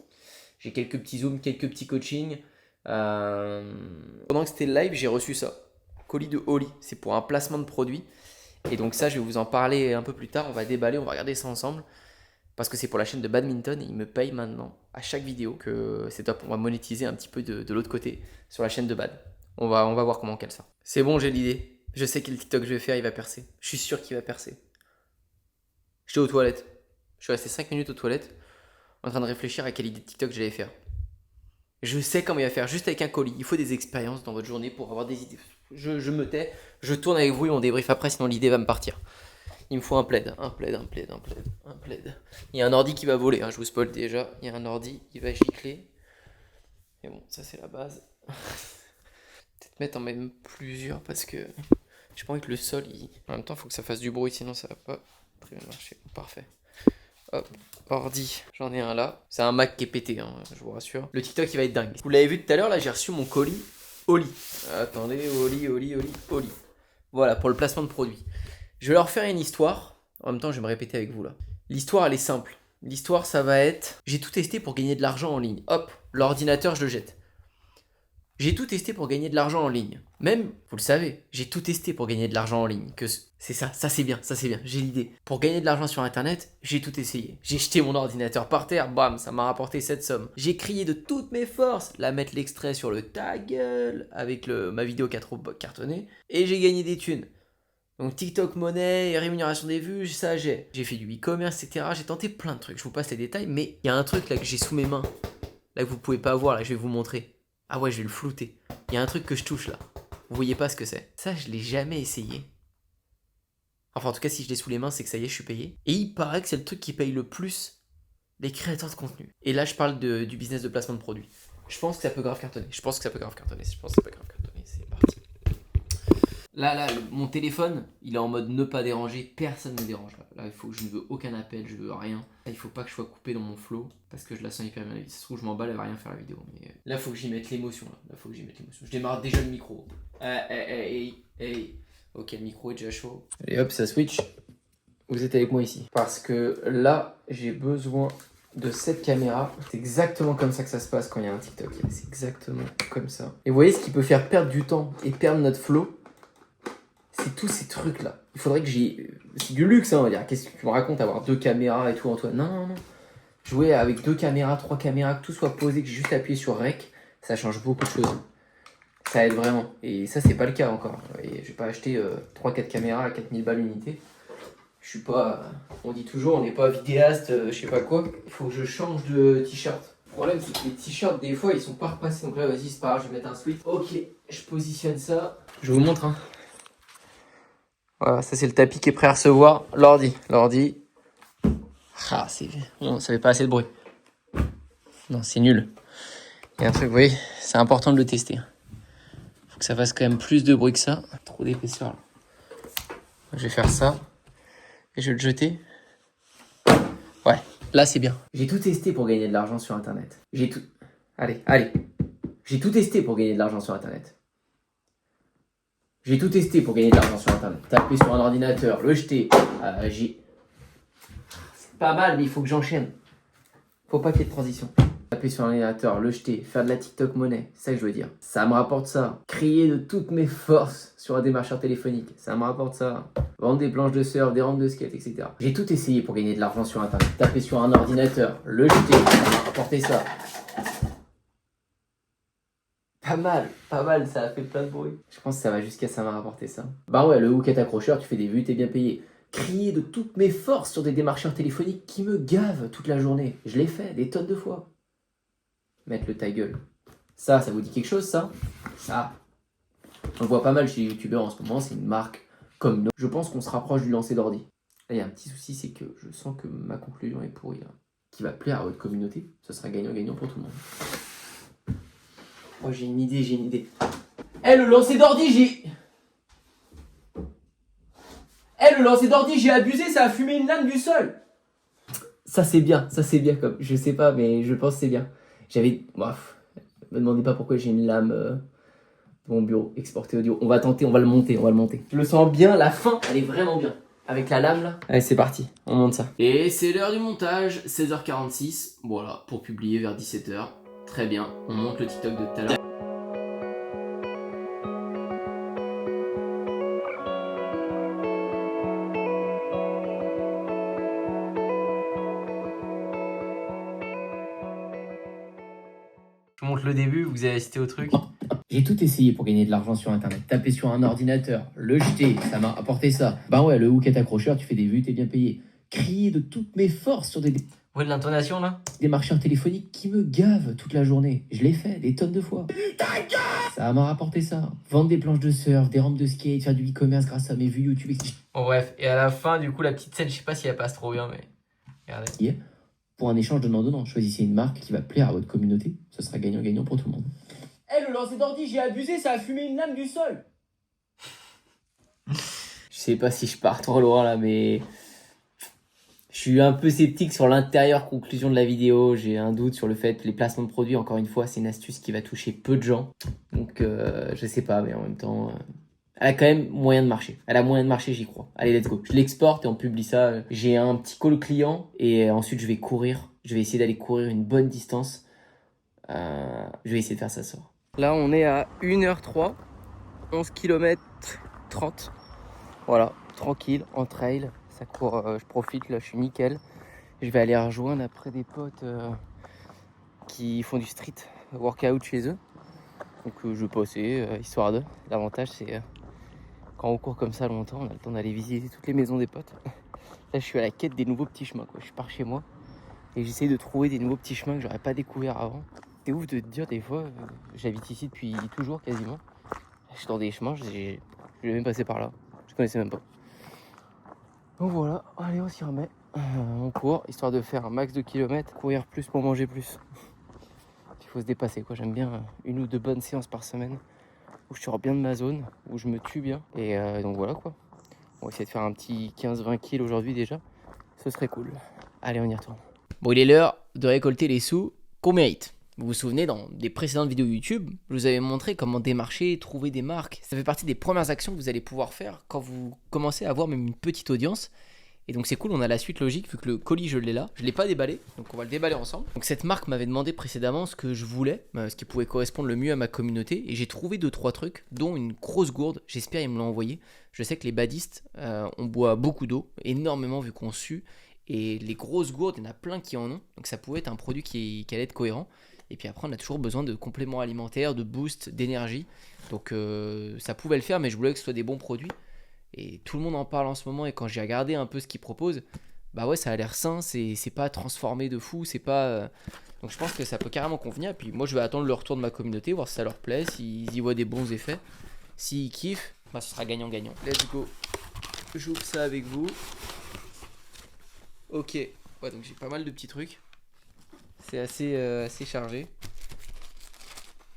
J'ai quelques petits zooms, quelques petits coachings. Pendant que c'était le live, j'ai reçu ça. Colis de Oli. C'est pour un placement de produit. Et donc ça, je vais vous en parler un peu plus tard. On va déballer, on va regarder ça ensemble. Parce que c'est pour la chaîne de badminton et ils me payent maintenant à chaque vidéo que c'est top. On va monétiser un petit peu de l'autre côté sur la chaîne de bad. On va voir comment on cale ça. C'est bon, j'ai l'idée. Je sais quel TikTok je vais faire, il va percer. Je suis sûr qu'il va percer. J'étais aux toilettes. Je suis resté 5 minutes aux toilettes en train de réfléchir à quelle idée de TikTok j'allais faire. Je sais comment il va faire, juste avec un colis. Il faut des expériences dans votre journée pour avoir des idées. Je me tais, je tourne avec vous et on débrief après, sinon l'idée va me partir. Il me faut un plaid. Il y a un ordi qui va voler, je vous spoil déjà. Il y a un ordi, il va gicler. Mais bon, ça c'est la base. Peut-être mettre en même plusieurs parce que j'ai pas envie que le sol, en même temps, il faut que ça fasse du bruit, sinon ça va pas très bien marcher. Parfait. Hop, ordi, j'en ai un là. C'est un Mac qui est pété, je vous rassure. Le TikTok, il va être dingue. Vous l'avez vu tout à l'heure, là, j'ai reçu mon colis Oli. Attendez, Oli. Voilà, pour le placement de produit. Je vais leur faire une histoire. En même temps, je vais me répéter avec vous là. L'histoire, elle est simple. L'histoire, ça va être... J'ai tout testé pour gagner de l'argent en ligne. Hop, l'ordinateur, je le jette. J'ai tout testé pour gagner de l'argent en ligne. Même, vous le savez, j'ai tout testé pour gagner de l'argent en ligne. C'est ça c'est bien, j'ai l'idée. Pour gagner de l'argent sur internet, j'ai tout essayé. J'ai jeté mon ordinateur par terre, bam, ça m'a rapporté cette somme. J'ai crié de toutes mes forces, la mettre l'extrait sur le ta gueule, avec ma vidéo qui a trop cartonné, et j'ai gagné des thunes. Donc TikTok monnaie, rémunération des vues, ça j'ai. J'ai fait du e-commerce, etc. J'ai tenté plein de trucs, je vous passe les détails, mais il y a un truc là que j'ai sous mes mains, là que vous pouvez pas voir, là je vais vous montrer. Ah ouais, je vais le flouter. Il y a un truc que je touche là. Vous voyez pas ce que c'est. Ça, je l'ai jamais essayé. Enfin, en tout cas, si je l'ai sous les mains, c'est que ça y est, je suis payé. Et il paraît que c'est le truc qui paye le plus les créateurs de contenu. Et là, je parle du business de placement de produits. Je pense que ça peut grave cartonner. C'est parti. Là, mon téléphone, il est en mode ne pas déranger. Personne ne me dérange là. Là, je ne veux aucun appel, je veux rien. Là, il faut pas que je sois coupé dans mon flow parce que je la sens hyper bien. Ça se trouve, je m'emballe, elle va rien faire la vidéo. Mais là, faut que j'y mette l'émotion. Je démarre déjà le micro. Ok, le micro est déjà chaud. Allez hop, ça switch. Vous êtes avec moi ici. Parce que là, j'ai besoin de cette caméra. C'est exactement comme ça que ça se passe quand il y a un TikTok. C'est exactement comme ça. Et vous voyez ce qui peut faire perdre du temps et perdre notre flow? C'est tous ces trucs là. Il faudrait que c'est du luxe, on va dire. Qu'est-ce que tu me racontes, avoir 2 caméras et tout, Antoine? Non. Jouer avec 2 caméras, 3 caméras, que tout soit posé, que j'ai juste appuyé sur Rec, ça change beaucoup de choses. Ça aide vraiment. Et ça, c'est pas le cas encore. Et je vais pas acheter 3-4 caméras à 4000 balles l'unité. Je suis pas. On dit toujours, on n'est pas vidéaste, je sais pas quoi. Il faut que je change de t-shirt. Le problème, c'est que les t-shirts, des fois, ils sont pas repassés. Donc là, vas-y, c'est pas grave, je vais mettre un sweat. Ok, je positionne ça. Je vous montre, Voilà, ça c'est le tapis qui est prêt à recevoir l'ordi. Ah, non, ça fait pas assez de bruit. Non, c'est nul. Il y a un truc, vous voyez, c'est important de le tester. Faut que ça fasse quand même plus de bruit que ça. Trop d'épaisseur là. Je vais faire ça. Et je vais le jeter. Ouais, là c'est bien. J'ai tout testé pour gagner de l'argent sur internet. Allez. J'ai tout testé pour gagner de l'argent sur internet. J'ai tout testé pour gagner de l'argent sur internet. Taper sur un ordinateur, le jeter. C'est pas mal, mais il faut que j'enchaîne. Faut pas qu'il y ait de transition. Taper sur un ordinateur, le jeter, faire de la TikTok monnaie, c'est ça que je veux dire. Ça me rapporte ça. Crier de toutes mes forces sur un démarcheur téléphonique, ça me rapporte ça. Vendre des planches de surf, des rampes de skate, etc. J'ai tout essayé pour gagner de l'argent sur internet. Taper sur un ordinateur, le jeter, ça m'a rapporté ça. Pas mal, ça a fait plein de bruit. Je pense que ça va jusqu'à ça m'a rapporté ça. Bah ouais, le hook est accrocheur, tu fais des vues, t'es bien payé. Crier de toutes mes forces sur des démarcheurs téléphoniques qui me gavent toute la journée. Je l'ai fait des tonnes de fois. Mettre le ta gueule. Ça vous dit quelque chose, ça? Ça. On le voit pas mal chez les youtubeurs en ce moment, c'est une marque comme nous. Je pense qu'on se rapproche du lancer d'ordi. Là, il y a un petit souci, c'est que je sens que ma conclusion est pourrie là. Qui va plaire à votre communauté. Ce sera gagnant-gagnant pour tout le monde. Oh, j'ai une idée. Le lancer d'ordi, Eh, le lancer d'ordi, j'ai abusé, ça a fumé une lame du sol. Ça c'est bien comme. Je sais pas, mais je pense que c'est bien. J'avais. Bref, me demandez pas pourquoi j'ai une lame de mon bureau, exporté audio. On va tenter, on va le monter. Je le sens bien, la fin, elle est vraiment bien. Avec la lame là. Allez, c'est parti, on monte ça. Et c'est l'heure du montage, 16h46. Voilà, pour publier vers 17h. Très bien, on monte le TikTok de tout à l'heure. Je montre le début, vous avez assisté au truc. J'ai tout essayé pour gagner de l'argent sur internet. Taper sur un ordinateur, le jeter, ça m'a apporté ça. Bah ouais, le hook est accrocheur, tu fais des vues, t'es bien payé. Crier de toutes mes forces sur des voyez de l'intonation là? des marcheurs téléphoniques qui me gavent toute la journée. Je l'ai fait des tonnes de fois. Ça m'a rapporté ça. Vendre des planches de surf, des rampes de skate, faire du e-commerce grâce à mes vues YouTube, etc. Bon bref, et à la fin du coup la petite scène, je sais pas si elle passe trop bien mais... Regardez. Pour un échange donnant-donnant, choisissez une marque qui va plaire à votre communauté. Ce sera gagnant-gagnant pour tout le monde. Eh, le lancer d'ordi, j'ai abusé, ça a fumé une lame du sol. Je sais pas si je pars trop loin là, mais... Je suis un peu sceptique sur l'intérieure conclusion de la vidéo. J'ai un doute sur le fait que les placements de produits, encore une fois, c'est une astuce qui va toucher peu de gens. Donc, je sais pas, mais en même temps... Elle a quand même moyen de marcher. Elle a moyen de marcher, j'y crois. Allez, let's go. Je l'exporte et on publie ça. J'ai un petit call client et ensuite je vais courir. Je vais essayer d'aller courir une bonne distance. Je vais essayer de faire ça ce soir. Là, on est à 1h03, 11 km 30. Voilà, tranquille, en trail. Ça court, je profite, là, je suis nickel. Je vais aller rejoindre après des potes qui font du street workout chez eux. Donc, je vais passer, histoire de. L'avantage, c'est... Quand on court comme ça longtemps, on a le temps d'aller visiter toutes les maisons des potes. Là, je suis à la quête des nouveaux petits chemins, quoi. Je pars chez moi et j'essaye de trouver des nouveaux petits chemins que j'aurais pas découvert avant. C'est ouf de te dire, des fois, j'habite ici depuis toujours quasiment. Je suis dans des chemins, je vais même passer par là. Je connaissais même pas. Donc voilà, allez, on s'y remet. On court, histoire de faire un max de kilomètres, courir plus pour manger plus. Il faut se dépasser, quoi. J'aime bien une ou deux bonnes séances par semaine où je sors bien de ma zone, où je me tue bien. Et donc voilà quoi. On va essayer de faire un petit 15-20 kills aujourd'hui déjà. Ce serait cool. Allez, on y retourne. Bon, il est l'heure de récolter les sous qu'on mérite. Vous vous souvenez, dans des précédentes vidéos YouTube, je vous avais montré comment démarcher, trouver des marques. Ça fait partie des premières actions que vous allez pouvoir faire quand vous commencez à avoir même une petite audience. Et donc c'est cool, on a la suite logique vu que le colis je l'ai là. Je ne l'ai pas déballé, donc on va le déballer ensemble. Donc cette marque m'avait demandé précédemment ce que je voulais, ce qui pouvait correspondre le mieux à ma communauté. Et j'ai trouvé 2-3 trucs, dont une grosse gourde. J'espère qu'ils me l'ont envoyé. Je sais que les badistes, on boit beaucoup d'eau, énormément vu qu'on sue. Et les grosses gourdes, il y en a plein qui en ont. Donc ça pouvait être un produit qui allait être cohérent. Et puis après, on a toujours besoin de compléments alimentaires, de boost, d'énergie. Donc ça pouvait le faire, mais je voulais que ce soit des bons produits. Et tout le monde en parle en ce moment. Et quand j'ai regardé un peu ce qu'ils proposent, bah ouais, ça a l'air sain. C'est pas transformé de fou. C'est pas. Donc je pense que ça peut carrément convenir. Et puis moi, je vais attendre le retour de ma communauté, voir si ça leur plaît, s'ils y voient des bons effets. S'ils kiffent, bah ce sera gagnant-gagnant. Let's go. J'ouvre ça avec vous. Ok. Ouais, donc j'ai pas mal de petits trucs. C'est assez chargé.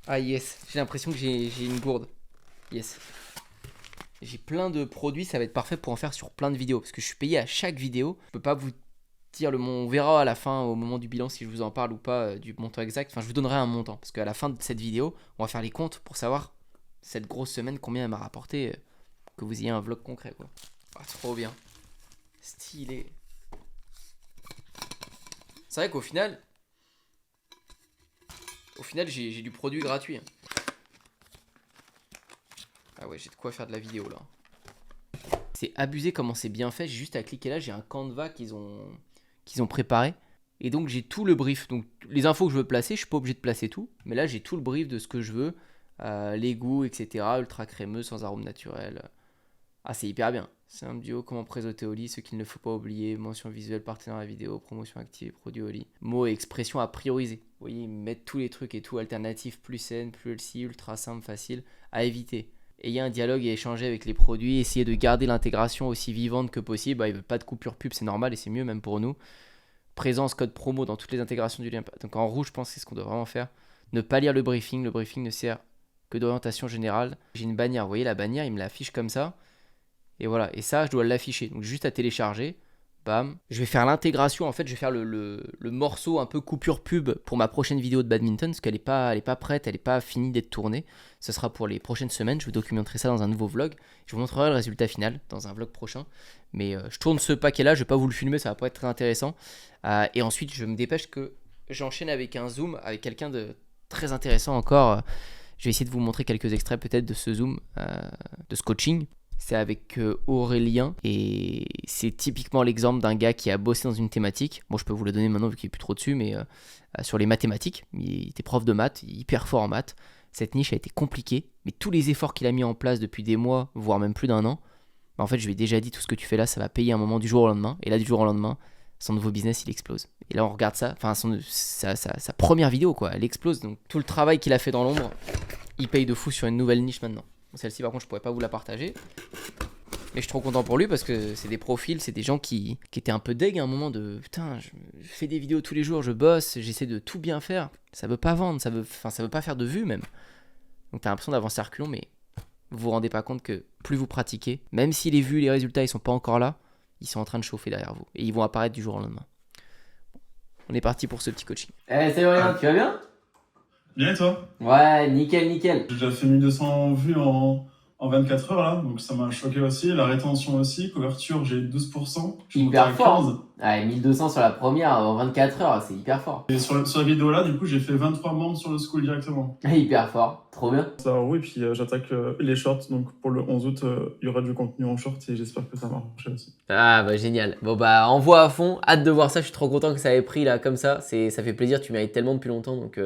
Ah yes, j'ai l'impression que j'ai une gourde. Yes. J'ai plein de produits, ça va être parfait pour en faire sur plein de vidéos. Parce que je suis payé à chaque vidéo. Je peux pas vous dire on verra à la fin, au moment du bilan, si je vous en parle ou pas, du montant exact. Enfin, je vous donnerai un montant. Parce qu'à la fin de cette vidéo, on va faire les comptes pour savoir, cette grosse semaine, combien elle m'a rapporté. Que vous ayez un vlog concret, quoi. Ah, trop bien. Stylé. C'est vrai qu'au final... j'ai du produit gratuit. Ah ouais, j'ai de quoi faire de la vidéo là. C'est abusé comment c'est bien fait. J'ai juste à cliquer là, j'ai un Canva qu'ils ont préparé. Et donc j'ai tout le brief. Donc les infos que je veux placer, je suis pas obligé de placer tout. Mais là j'ai tout le brief de ce que je veux. Les goûts, etc. Ultra crémeux, sans arôme naturel. Ah, c'est hyper bien. C'est un bio, comment présenter au lit, ce qu'il ne faut pas oublier, mention visuelle, partenaire à la vidéo, promotion active, produit au lit, mots et expressions à prioriser. Vous voyez, ils mettent tous les trucs et tout, alternative plus saine, plus healthy, ultra simple, facile, à éviter. Ayez un dialogue et échanger avec les produits, essayez de garder l'intégration aussi vivante que possible. Bah, il veut pas de coupure pub, c'est normal et c'est mieux même pour nous. Présence code promo dans toutes les intégrations du lien. Donc en rouge, je pense que c'est ce qu'on doit vraiment faire. Ne pas lire le briefing ne sert que d'orientation générale. J'ai une bannière, vous voyez la bannière, il me l'affiche comme ça. Et voilà, et ça, je dois l'afficher. Donc juste à télécharger, bam. Je vais faire l'intégration, en fait, je vais faire le morceau un peu coupure pub pour ma prochaine vidéo de badminton, parce qu'elle est pas prête, elle n'est pas finie d'être tournée. Ce sera pour les prochaines semaines, je vous documenterai ça dans un nouveau vlog. Je vous montrerai le résultat final dans un vlog prochain. Mais je tourne ce paquet-là, je vais pas vous le filmer, ça va pas être très intéressant. Et ensuite, je me dépêche que j'enchaîne avec un zoom, avec quelqu'un de très intéressant encore. Je vais essayer de vous montrer quelques extraits peut-être de ce zoom, de ce coaching. C'est avec Aurélien et c'est typiquement l'exemple d'un gars qui a bossé dans une thématique. Bon, je peux vous le donner maintenant vu qu'il n'est plus trop dessus, mais sur les mathématiques. Il était prof de maths, hyper fort en maths. Cette niche a été compliquée, mais tous les efforts qu'il a mis en place depuis des mois, voire même plus d'1 an, bah en fait, je lui ai déjà dit tout ce que tu fais là, ça va payer un moment du jour au lendemain. Et là, du jour au lendemain, son nouveau business, il explose. Et là, on regarde ça, enfin, sa première vidéo, quoi, elle explose. Donc, tout le travail qu'il a fait dans l'ombre, il paye de fou sur une nouvelle niche maintenant. Celle-ci, par contre, je pourrais pas vous la partager. Mais je suis trop content pour lui parce que c'est des profils, c'est des gens qui étaient un peu deg à un moment de putain, je fais des vidéos tous les jours, je bosse, j'essaie de tout bien faire. Ça veut pas vendre, ça veut pas faire de vues même. Donc t'as l'impression d'avancer à reculons, mais vous vous rendez pas compte que plus vous pratiquez, même si les vues, les résultats, ils sont pas encore là, ils sont en train de chauffer derrière vous. Et ils vont apparaître du jour au lendemain. On est parti pour ce petit coaching. Eh, c'est rien, tu vas bien? Bien et toi? Ouais, nickel, nickel. J'ai déjà fait 1200 vues en 24 heures là, donc ça m'a choqué aussi. La rétention aussi, couverture j'ai 12%. Je suis monté Hyper à fort. Ouais, 1200 sur la première en 24 heures, c'est hyper fort. 15. Et sur la vidéo là, du coup, j'ai fait 23 membres sur le school directement. Hyper fort, trop bien. Ça roule, et puis j'attaque les shorts, donc pour le 11 août, il y aura du contenu en short et j'espère que ça va marcher aussi. Ah bah génial. Bon bah envoie à fond, hâte de voir ça, je suis trop content que ça ait pris là comme ça. Ça fait plaisir, tu mérites tellement depuis longtemps, donc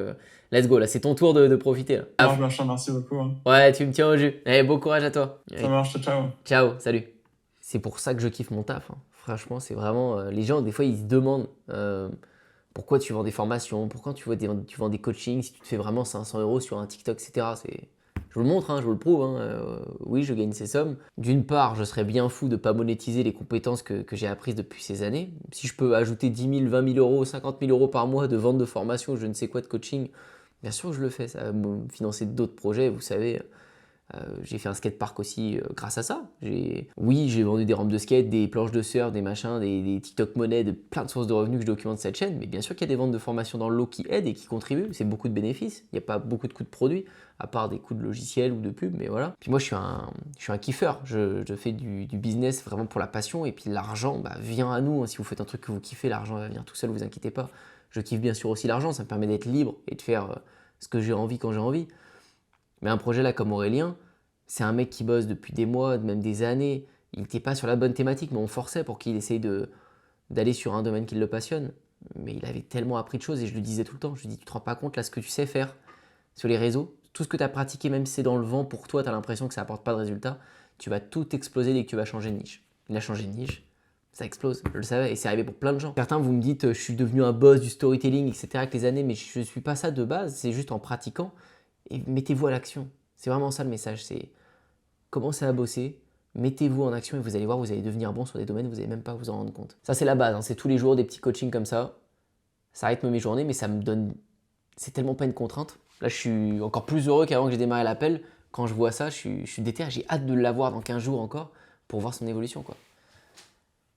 let's go, là c'est ton tour de profiter. Là. Ça marche, Blanchard, merci beaucoup. Hein. Ouais, tu me tiens au jus. Allez, bon courage à toi. Ça marche, ciao. Ciao, salut. C'est pour ça que je kiffe mon taf. Hein. Franchement, c'est vraiment... les gens, des fois, ils se demandent pourquoi tu vends des formations, pourquoi tu vends des coachings, si tu te fais vraiment 500 € sur un TikTok, etc. Je vous le montre, hein, je vous le prouve. Hein. Oui, je gagne ces sommes. D'une part, je serais bien fou de ne pas monétiser les compétences que j'ai apprises depuis ces années. Si je peux ajouter 10 000, 20 000 €, 50 000 € par mois de vente de formation, je ne sais quoi de coaching, bien sûr que je le fais. Ça va me financer d'autres projets, vous savez... j'ai fait un skatepark aussi grâce à ça. Oui, j'ai vendu des rampes de skate, des planches de surf, des machins, des TikTok monnaie, de plein de sources de revenus que je documente cette chaîne. Mais bien sûr qu'il y a des ventes de formation dans le lot qui aident et qui contribuent. C'est beaucoup de bénéfices. Il n'y a pas beaucoup de coûts de produits, à part des coûts de logiciels ou de pub, mais voilà. Puis moi, je suis un kiffeur. Je fais du business vraiment pour la passion. Et puis l'argent vient à nous. Si vous faites un truc que vous kiffez, l'argent va venir tout seul, vous inquiétez pas. Je kiffe bien sûr aussi l'argent. Ça me permet d'être libre et de faire ce que j'ai envie quand j'ai envie. Mais un projet là comme Aurélien, c'est un mec qui bosse depuis des mois, même des années. Il n'était pas sur la bonne thématique, mais on forçait pour qu'il essaye d'aller sur un domaine qui le passionne. Mais il avait tellement appris de choses et je lui disais tout le temps, je lui dis, tu te rends pas compte là ce que tu sais faire sur les réseaux, tout ce que tu as pratiqué, même si c'est dans le vent pour toi, tu as l'impression que ça apporte pas de résultat, tu vas tout exploser dès que tu vas changer de niche. Il a changé de niche, ça explose, je le savais, et c'est arrivé pour plein de gens. Certains, vous me dites, je suis devenu un boss du storytelling, etc. avec les années, mais je ne suis pas ça de base, c'est juste en pratiquant. Et mettez-vous à l'action. C'est vraiment ça le message, c'est commencez à bosser, mettez-vous en action et vous allez voir, vous allez devenir bon sur des domaines, vous n'allez même pas vous en rendre compte. Ça, c'est la base, hein. C'est tous les jours des petits coachings comme ça. Ça rythme mes journées, mais ça me donne... C'est tellement pas une contrainte. Là, je suis encore plus heureux qu'avant que j'ai démarré l'appel. Quand je vois ça, je suis déter, j'ai hâte de l'avoir dans 15 jours encore pour voir son évolution, quoi.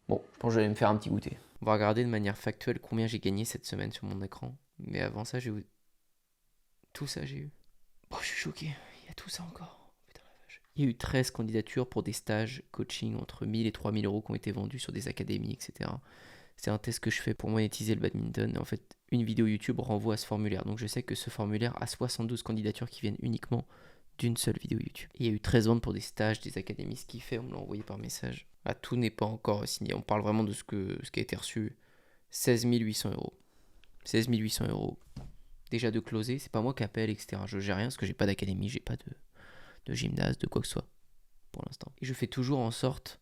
Bon, je pense que je vais me faire un petit goûter. On va regarder de manière factuelle combien j'ai gagné cette semaine sur mon écran. Mais avant ça, tout ça, j'ai eu. Bon, je suis choqué. Il y a tout ça encore. Putain la vache. Il y a eu 13 candidatures pour des stages coaching entre 1000 et 3000 € qui ont été vendus sur des académies, etc. C'est un test que je fais pour monétiser le badminton. Et en fait, une vidéo YouTube renvoie à ce formulaire. Donc je sais que ce formulaire a 72 candidatures qui viennent uniquement d'une seule vidéo YouTube. Et il y a eu 13 ventes pour des stages, des académies, ce qui fait, on me l'a envoyé par message. Ah, tout n'est pas encore signé. On parle vraiment de ce qui a été reçu. 16 800 €. 16 800 €. Déjà de closer, c'est pas moi qui appelle, etc. Je gère rien parce que j'ai pas d'académie, j'ai pas de gymnase, de quoi que ce soit pour l'instant. Et je fais toujours en sorte,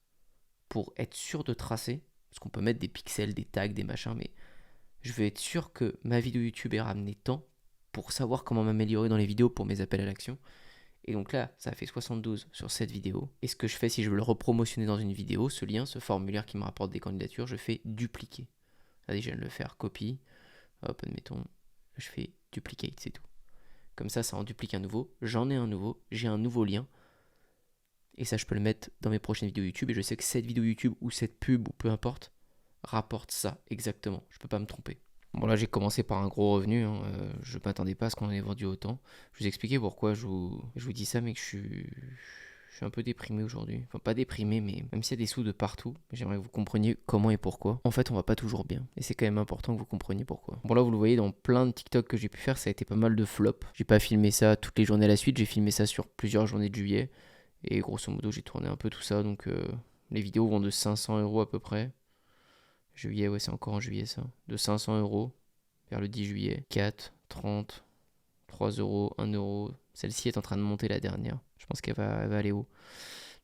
pour être sûr de tracer, parce qu'on peut mettre des pixels, des tags, des machins, mais je veux être sûr que ma vidéo YouTube est ramenée tant pour savoir comment m'améliorer dans les vidéos pour mes appels à l'action. Et donc là, ça fait 72 sur cette vidéo. Et ce que je fais, si je veux le repromotionner dans une vidéo, ce lien, ce formulaire qui me rapporte des candidatures, je fais dupliquer. Là, je viens de le faire, copie, hop, admettons, je fais duplicate, c'est tout. Comme ça en duplique un nouveau, j'en ai un nouveau, j'ai un nouveau lien. Et ça, je peux le mettre dans mes prochaines vidéos YouTube. Et je sais que cette vidéo YouTube ou cette pub ou peu importe, rapporte ça exactement. Je peux pas me tromper. Bon, là, j'ai commencé par un gros revenu. Je ne m'attendais pas à ce qu'on en ait vendu autant. Je vous ai expliqué pourquoi je vous dis ça, mais que je suis un peu déprimé aujourd'hui. Enfin, pas déprimé, mais même s'il y a des sous de partout, j'aimerais que vous compreniez comment et pourquoi. En fait, on va pas toujours bien. Et c'est quand même important que vous compreniez pourquoi. Bon, là, vous le voyez, dans plein de TikTok que j'ai pu faire, ça a été pas mal de flops. J'ai pas filmé ça toutes les journées à la suite. J'ai filmé ça sur plusieurs journées de juillet. Et grosso modo, j'ai tourné un peu tout ça. Donc, les vidéos vont de 500 € à peu près. Juillet, ouais, c'est encore en juillet ça. De 500 € vers le 10 juillet. 4, 30, 3 €, 1 €. Celle-ci est en train de monter, la dernière. Je pense qu'elle va aller haut.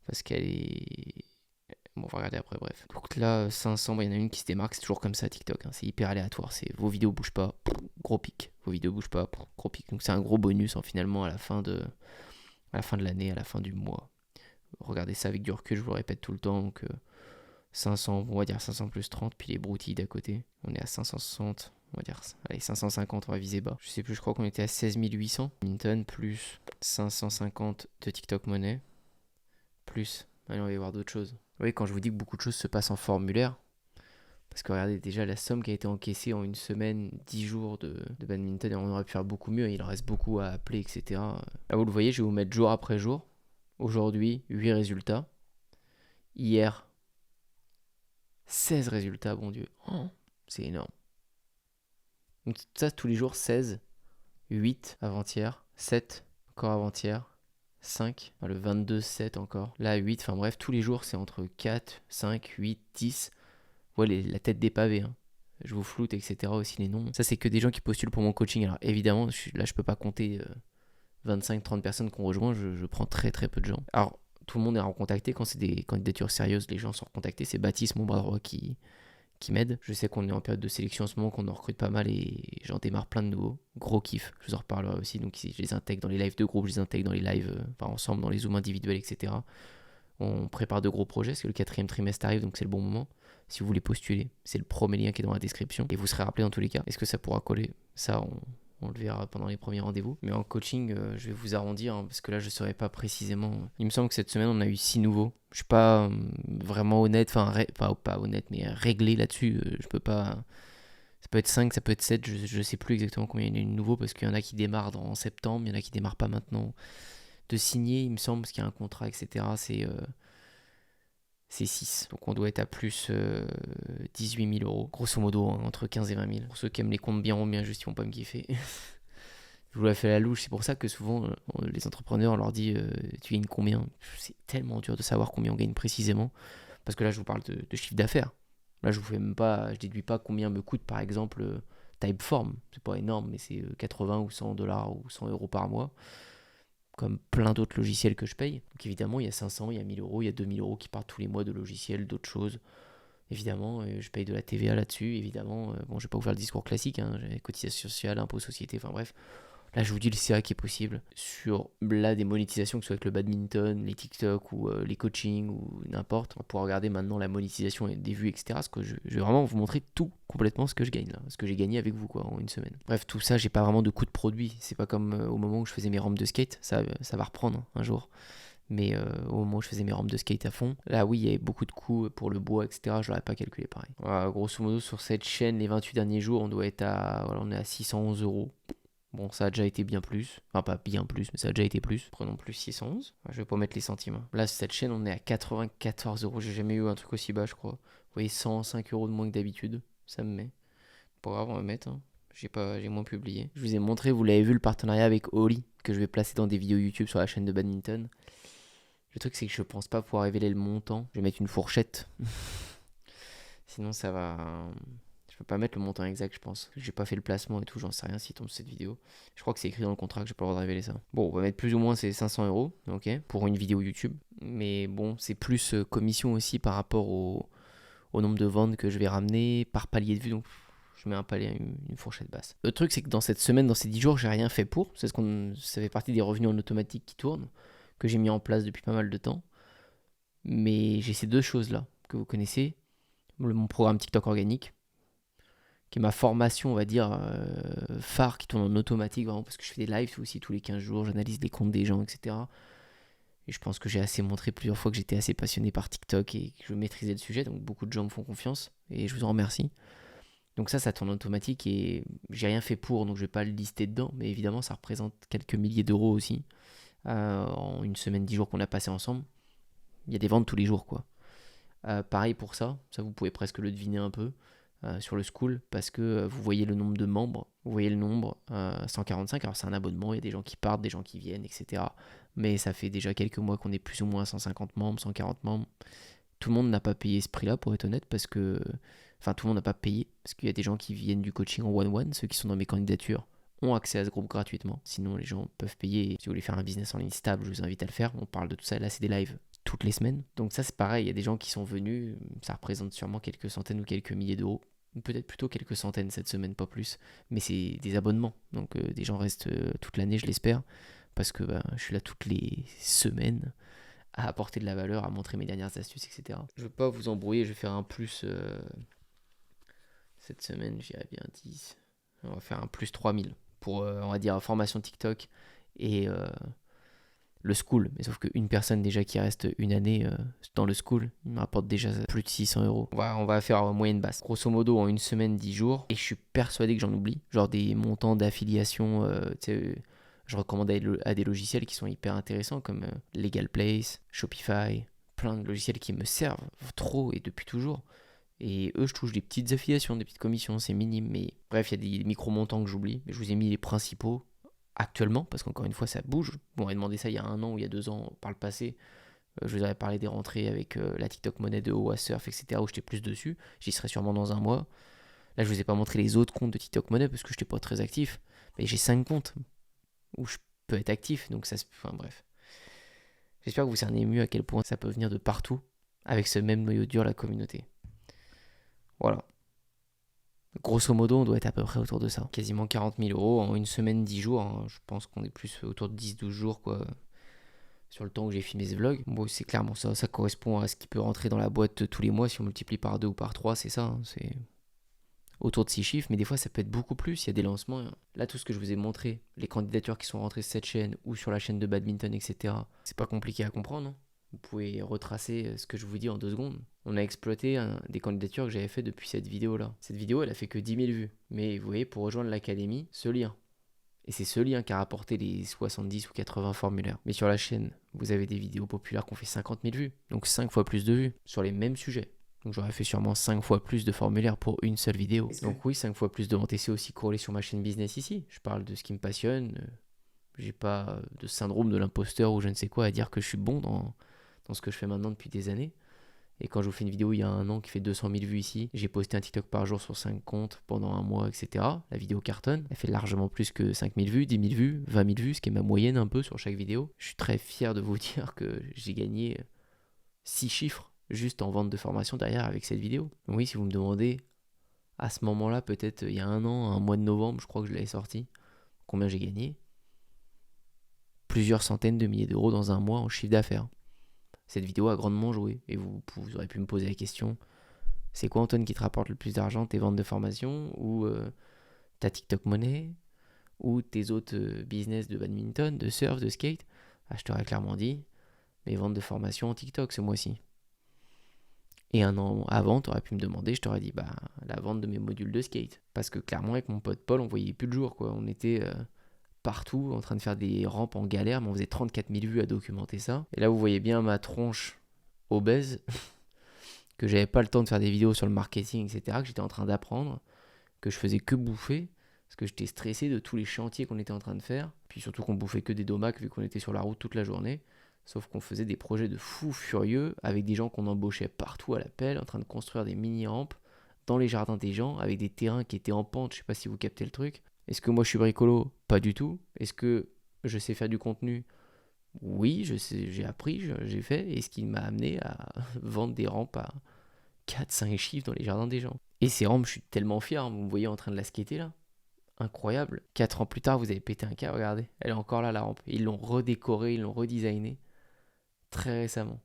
Parce qu'elle est... Bon, on va regarder après, bref. Donc là, 500, il y en a une qui se démarque. C'est toujours comme ça, TikTok. C'est hyper aléatoire. C'est vos vidéos bougent pas, gros pic. Vos vidéos bougent pas, gros pic. Donc c'est un gros bonus finalement à la fin de l'année, à la fin du mois. Regardez ça avec du recul, je vous le répète tout le temps. Donc 500, on va dire 500 plus 30, puis les broutilles d'à côté. On est à 560, on va dire, allez, 550, on va viser bas. Je sais plus, je crois qu'on était à 16 800. Minton plus 550 de TikTok Money, plus, allez, on va y voir d'autres choses. Vous voyez, quand je vous dis que beaucoup de choses se passent en formulaire, parce que regardez déjà la somme qui a été encaissée en une semaine, 10 jours de badminton, et on aurait pu faire beaucoup mieux, il en reste beaucoup à appeler, etc. Là, vous le voyez, je vais vous mettre jour après jour. Aujourd'hui, 8 résultats. Hier, 16 résultats, bon Dieu. Oh, c'est énorme. Donc ça, tous les jours, 16, 8 avant-hier, 7 encore avant-hier, 5, le 22, 7 encore. Là, 8, enfin bref, tous les jours, c'est entre 4, 5, 8, 10. Ouais, la tête des pavés, hein. Je vous floute, etc. aussi les noms. Ça, c'est que des gens qui postulent pour mon coaching. Alors évidemment, là, je peux pas compter 25-30 personnes qui ont rejoint. Je prends très très peu de gens. Alors, tout le monde est recontacté. Quand c'est des candidatures sérieuses, les gens sont recontactés. C'est Baptiste, mon bras droit, qui m'aide. Je sais qu'on est en période de sélection en ce moment, qu'on en recrute pas mal et j'en démarre plein de nouveaux. Gros kiff, je vous en reparlerai aussi. Donc, si je les intègre dans les lives de groupe, je les intègre dans les lives ensemble, dans les zooms individuels, etc. On prépare de gros projets parce que le 4e trimestre arrive, donc c'est le bon moment. Si vous voulez postuler, c'est le premier lien qui est dans la description et vous serez rappelé dans tous les cas. Est-ce que ça pourra coller? Ça, on le verra pendant les premiers rendez-vous. Mais en coaching, je vais vous arrondir parce que là, je ne saurais pas précisément. Il me semble que cette semaine, on a eu 6 nouveaux. Je ne suis pas vraiment honnête, pas honnête, mais réglé là-dessus. Je peux pas. Ça peut être 5, ça peut être 7, je ne sais plus exactement combien il y en a de nouveaux parce qu'il y en a qui démarrent en septembre, il y en a qui ne démarrent pas maintenant. De signer, il me semble, parce qu'il y a un contrat, etc. C'est 6. Donc on doit être à plus 18 000 €. Grosso modo, hein, entre 15 et 20 000. Pour ceux qui aiment les comptes bien ronds, bien justes, ils vont pas me kiffer. Je vous l'ai fait la louche. C'est pour ça que souvent, les entrepreneurs, on leur dit tu gagnes combien? C'est tellement dur de savoir combien on gagne précisément. Parce que là, je vous parle de chiffre d'affaires. Là, je vous fais même pas, je déduis pas combien me coûte, par exemple, Typeform. C'est pas énorme, mais c'est 80 ou 100 $ ou 100 € par mois. Comme plein d'autres logiciels que je paye. Donc évidemment, il y a 500, il y a 1000 €, il y a 2000 € qui partent tous les mois de logiciels, d'autres choses. Évidemment, je paye de la TVA là-dessus. Évidemment, bon, je vais pas vous faire le discours classique, hein, j'ai cotisation sociale, impôt société, enfin bref. Là, je vous dis le CA qui est possible. Sur là, des monétisations, que ce soit avec le badminton, les TikTok ou les coachings ou n'importe. On va pouvoir regarder maintenant la monétisation et des vues, etc. Parce que je vais vraiment vous montrer tout complètement ce que je gagne là. Ce que j'ai gagné avec vous quoi, en une semaine. Bref, tout ça, j'ai pas vraiment de coût de produit. C'est pas comme au moment où je faisais mes rampes de skate. Ça va reprendre un jour. Mais au moment où je faisais mes rampes de skate à fond, là oui, il y avait beaucoup de coûts pour le bois, etc. Je l'aurais pas calculé pareil. Voilà, grosso modo, sur cette chaîne, les 28 derniers jours, on doit être on est à 611 €. Bon, ça a déjà été bien plus. Enfin, pas bien plus, mais ça a déjà été plus. Prenons plus 611. Je vais pas mettre les centimes. Là, sur cette chaîne, on est à 94 €. J'ai jamais eu un truc aussi bas, je crois. Vous voyez, 105 € de moins que d'habitude. Ça me met. Pas grave, on va mettre. Hein. J'ai moins publié. Je vous ai montré, vous l'avez vu, le partenariat avec Oli, que je vais placer dans des vidéos YouTube sur la chaîne de badminton. Le truc, c'est que je pense pas pouvoir révéler le montant. Je vais mettre une fourchette. Sinon, ça va... Je peux pas mettre le montant exact, je pense. J'ai pas fait le placement et tout, j'en sais rien s'il tombe sur cette vidéo. Je crois que c'est écrit dans le contrat que j'ai pas le droit de révéler ça. Bon, on va mettre plus ou moins ces 500 €, ok, pour une vidéo YouTube. Mais bon, c'est plus commission aussi par rapport au nombre de ventes que je vais ramener par palier de vue. Donc, je mets un palier, une fourchette basse. Le truc, c'est que dans cette semaine, dans ces 10 jours, j'ai rien fait pour. Ça fait partie des revenus en automatique qui tournent, que j'ai mis en place depuis pas mal de temps. Mais j'ai ces deux choses-là que vous connaissez. Mon programme TikTok organique, qui est ma formation, on va dire, phare, qui tourne en automatique, vraiment, parce que je fais des lives aussi tous les 15 jours, j'analyse les comptes des gens, etc. Et je pense que j'ai assez montré plusieurs fois que j'étais assez passionné par TikTok et que je maîtrisais le sujet, donc beaucoup de gens me font confiance et je vous en remercie. Donc ça tourne automatique et j'ai rien fait pour, donc je vais pas le lister dedans, mais évidemment ça représente quelques milliers d'euros aussi. En une semaine, 10 jours qu'on a passé ensemble, il y a des ventes tous les jours quoi. Pareil pour ça vous pouvez presque le deviner un peu sur le school, parce que vous voyez le nombre de membres, vous voyez le nombre 145, alors c'est un abonnement, il y a des gens qui partent, des gens qui viennent, etc. Mais ça fait déjà quelques mois qu'on est plus ou moins à 150 membres, 140 membres. Tout le monde n'a pas payé ce prix-là, pour être honnête, parce que... Enfin, tout le monde n'a pas payé, parce qu'il y a des gens qui viennent du coaching en one-one, ceux qui sont dans mes candidatures ont accès à ce groupe gratuitement. Sinon, les gens peuvent payer. Si vous voulez faire un business en ligne stable, je vous invite à le faire. On parle de tout ça. Là, c'est des lives toutes les semaines. Donc ça, c'est pareil. Il y a des gens qui sont venus. Ça représente sûrement quelques centaines ou quelques milliers d'euros. Peut-être plutôt quelques centaines cette semaine, pas plus. Mais c'est des abonnements. Donc des gens restent toute l'année, je l'espère. Parce que je suis là toutes les semaines à apporter de la valeur, à montrer mes dernières astuces, etc. Je ne veux pas vous embrouiller. Je vais faire un plus... Cette semaine, j'irai bien 10. On va faire un plus 3000 pour, on va dire, formation TikTok et le school. Mais sauf qu'une personne déjà qui reste une année dans le school, il me rapporte déjà plus de 600 euros. On va faire moyenne basse. Grosso modo, en une semaine, 10 jours. Et je suis persuadé que j'en oublie. Genre des montants d'affiliation, je recommande à des logiciels qui sont hyper intéressants comme Legal Place, Shopify. Plein de logiciels qui me servent trop et depuis toujours. Et eux, je touche des petites affiliations, des petites commissions, c'est minime. Mais bref, il y a des micro-montants que j'oublie. Mais je vous ai mis les principaux actuellement, parce qu'encore une fois, ça bouge. Bon, on m'a demandé ça il y a 1 an ou il y a 2 ans par le passé. Je vous avais parlé des rentrées avec la TikTok monnaie de OASurf, etc. où j'étais plus dessus. J'y serai sûrement dans 1 mois. Là, je vous ai pas montré les autres comptes de TikTok monnaie parce que je n'étais pas très actif. Mais j'ai 5 comptes où je peux être actif. Donc ça, enfin bref. J'espère que vous cernez mieux à quel point ça peut venir de partout avec ce même noyau dur, la communauté. Voilà. Grosso modo, on doit être à peu près autour de ça. Quasiment 40 000 euros en une semaine, 10 jours. Hein. Je pense qu'on est plus autour de 10-12 jours, quoi. Sur le temps où j'ai filmé ce vlog. Bon, c'est clairement ça. Ça correspond à ce qui peut rentrer dans la boîte tous les mois. Si on multiplie par 2 ou par 3, c'est ça. Hein. C'est autour de 6 chiffres. Mais des fois, ça peut être beaucoup plus. Il y a des lancements. Là, tout ce que je vous ai montré, les candidatures qui sont rentrées sur cette chaîne ou sur la chaîne de badminton, etc. C'est pas compliqué à comprendre. Hein. Vous pouvez retracer ce que je vous dis en 2 secondes. On a exploité des candidatures que j'avais fait depuis cette vidéo-là. Cette vidéo, elle a fait que 10 000 vues. Mais vous voyez, pour rejoindre l'académie, ce lien. Et c'est ce lien qui a rapporté les 70 ou 80 formulaires. Mais sur la chaîne, vous avez des vidéos populaires qui ont fait 50 000 vues. Donc 5 fois plus de vues sur les mêmes sujets. Donc j'aurais fait sûrement 5 fois plus de formulaires pour une seule vidéo. Donc oui, 5 fois plus de ventes. Et c'est aussi corrélé sur ma chaîne business ici. Je parle de ce qui me passionne. J'ai pas de syndrome de l'imposteur ou je ne sais quoi à dire que je suis bon dans ce que je fais maintenant depuis des années. Et quand je vous fais une vidéo il y a 1 an qui fait 200 000 vues ici, j'ai posté un TikTok par jour sur 5 comptes pendant 1 mois, etc. La vidéo cartonne, elle fait largement plus que 5 000 vues, 10 000 vues, 20 000 vues, ce qui est ma moyenne un peu sur chaque vidéo. Je suis très fier de vous dire que j'ai gagné 6 chiffres juste en vente de formation derrière avec cette vidéo. Donc oui, si vous me demandez, à ce moment-là, peut-être il y a 1 an, un mois de novembre, je crois que je l'avais sorti, combien j'ai gagné? Plusieurs centaines de milliers d'euros dans 1 mois en chiffre d'affaires. Cette vidéo a grandement joué. Et vous aurez pu me poser la question, c'est quoi Antoine qui te rapporte le plus d'argent, tes ventes de formation ou ta TikTok monnaie ou tes autres business de badminton, de surf, de skate? Je t'aurais clairement dit mes ventes de formation en TikTok ce mois-ci. Et 1 an avant, tu aurais pu me demander, je t'aurais dit la vente de mes modules de skate. Parce que clairement avec mon pote Paul, on voyait plus le jour, quoi. On était partout en train de faire des rampes en galère, mais on faisait 34 000 vues à documenter ça. Et là vous voyez bien ma tronche obèse, que j'avais pas le temps de faire des vidéos sur le marketing, etc., que j'étais en train d'apprendre, que je faisais que bouffer, parce que j'étais stressé de tous les chantiers qu'on était en train de faire, puis surtout qu'on bouffait que des domacs vu qu'on était sur la route toute la journée, sauf qu'on faisait des projets de fous furieux, avec des gens qu'on embauchait partout à la pelle, en train de construire des mini-rampes, dans les jardins des gens, avec des terrains qui étaient en pente, je sais pas si vous captez le truc. Est-ce que moi je suis bricolo? Pas du tout. Est-ce que je sais faire du contenu? Oui, j'ai appris, j'ai fait, et ce qui m'a amené à vendre des rampes à 4-5 chiffres dans les jardins des gens. Et ces rampes, je suis tellement fier, vous me voyez en train de la skater là. Incroyable. 4 ans plus tard, vous avez pété un câble, regardez. Elle est encore là la rampe. Ils l'ont redécorée, ils l'ont redesignée très récemment.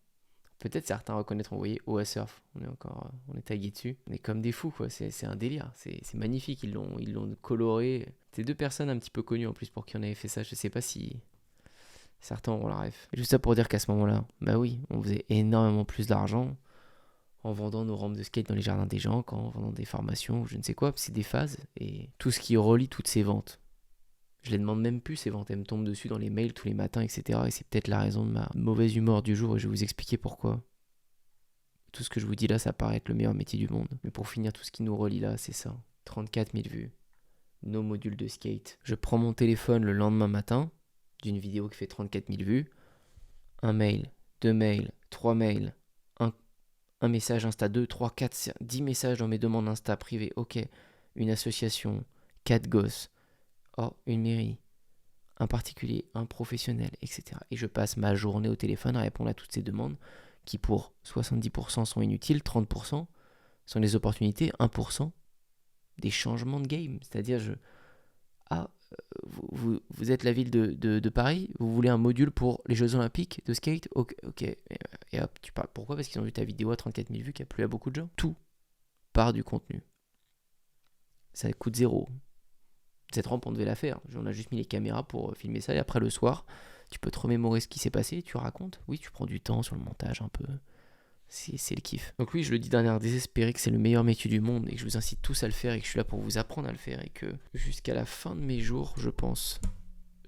Peut-être certains reconnaîtront, vous voyez, OASurf, on est tagué dessus. On est comme des fous, quoi. C'est un délire, c'est magnifique, ils l'ont coloré. C'est 2 personnes un petit peu connues en plus pour qui on avait fait ça, je sais pas si Certains auront la ref. Et juste ça pour dire qu'à ce moment-là, bah oui, on faisait énormément plus d'argent en vendant nos rampes de skate dans les jardins des gens, en vendant des formations, je ne sais quoi. C'est des phases et tout ce qui relie toutes ces ventes. Je les demande même plus, ces ventes. Elles me tombent dessus dans les mails tous les matins, etc. Et c'est peut-être la raison de ma mauvaise humeur du jour et je vais vous expliquer pourquoi. Tout ce que je vous dis là, ça paraît être le meilleur métier du monde. Mais pour finir, tout ce qui nous relie là, c'est ça. 34 000 vues. Nos modules de skate. Je prends mon téléphone le lendemain matin d'une vidéo qui fait 34 000 vues. Un mail, 2 mails, 3 mails, un message Insta, 2, 3, 4, 10 messages dans mes demandes Insta privées. Ok, une association, 4 gosses, oh, une mairie, un particulier, un professionnel, etc. Et je passe ma journée au téléphone à répondre à toutes ces demandes qui pour 70% sont inutiles, 30% sont des opportunités, 1% des changements de game. C'est-à-dire, vous êtes la ville de Paris, vous voulez un module pour les Jeux Olympiques de skate, ok. Et hop, tu parles. Pourquoi? Parce qu'ils ont vu ta vidéo à 34 000 vues qui a plu à beaucoup de gens. Tout part du contenu. Ça coûte zéro. Cette rampe, on devait la faire. On a juste mis les caméras pour filmer ça. Et après, le soir, tu peux te remémorer ce qui s'est passé. Tu racontes. Oui, tu prends du temps sur le montage un peu. C'est le kiff. Donc oui, je le dis d'un air désespéré que c'est le meilleur métier du monde et que je vous incite tous à le faire et que je suis là pour vous apprendre à le faire et que jusqu'à la fin de mes jours, je pense,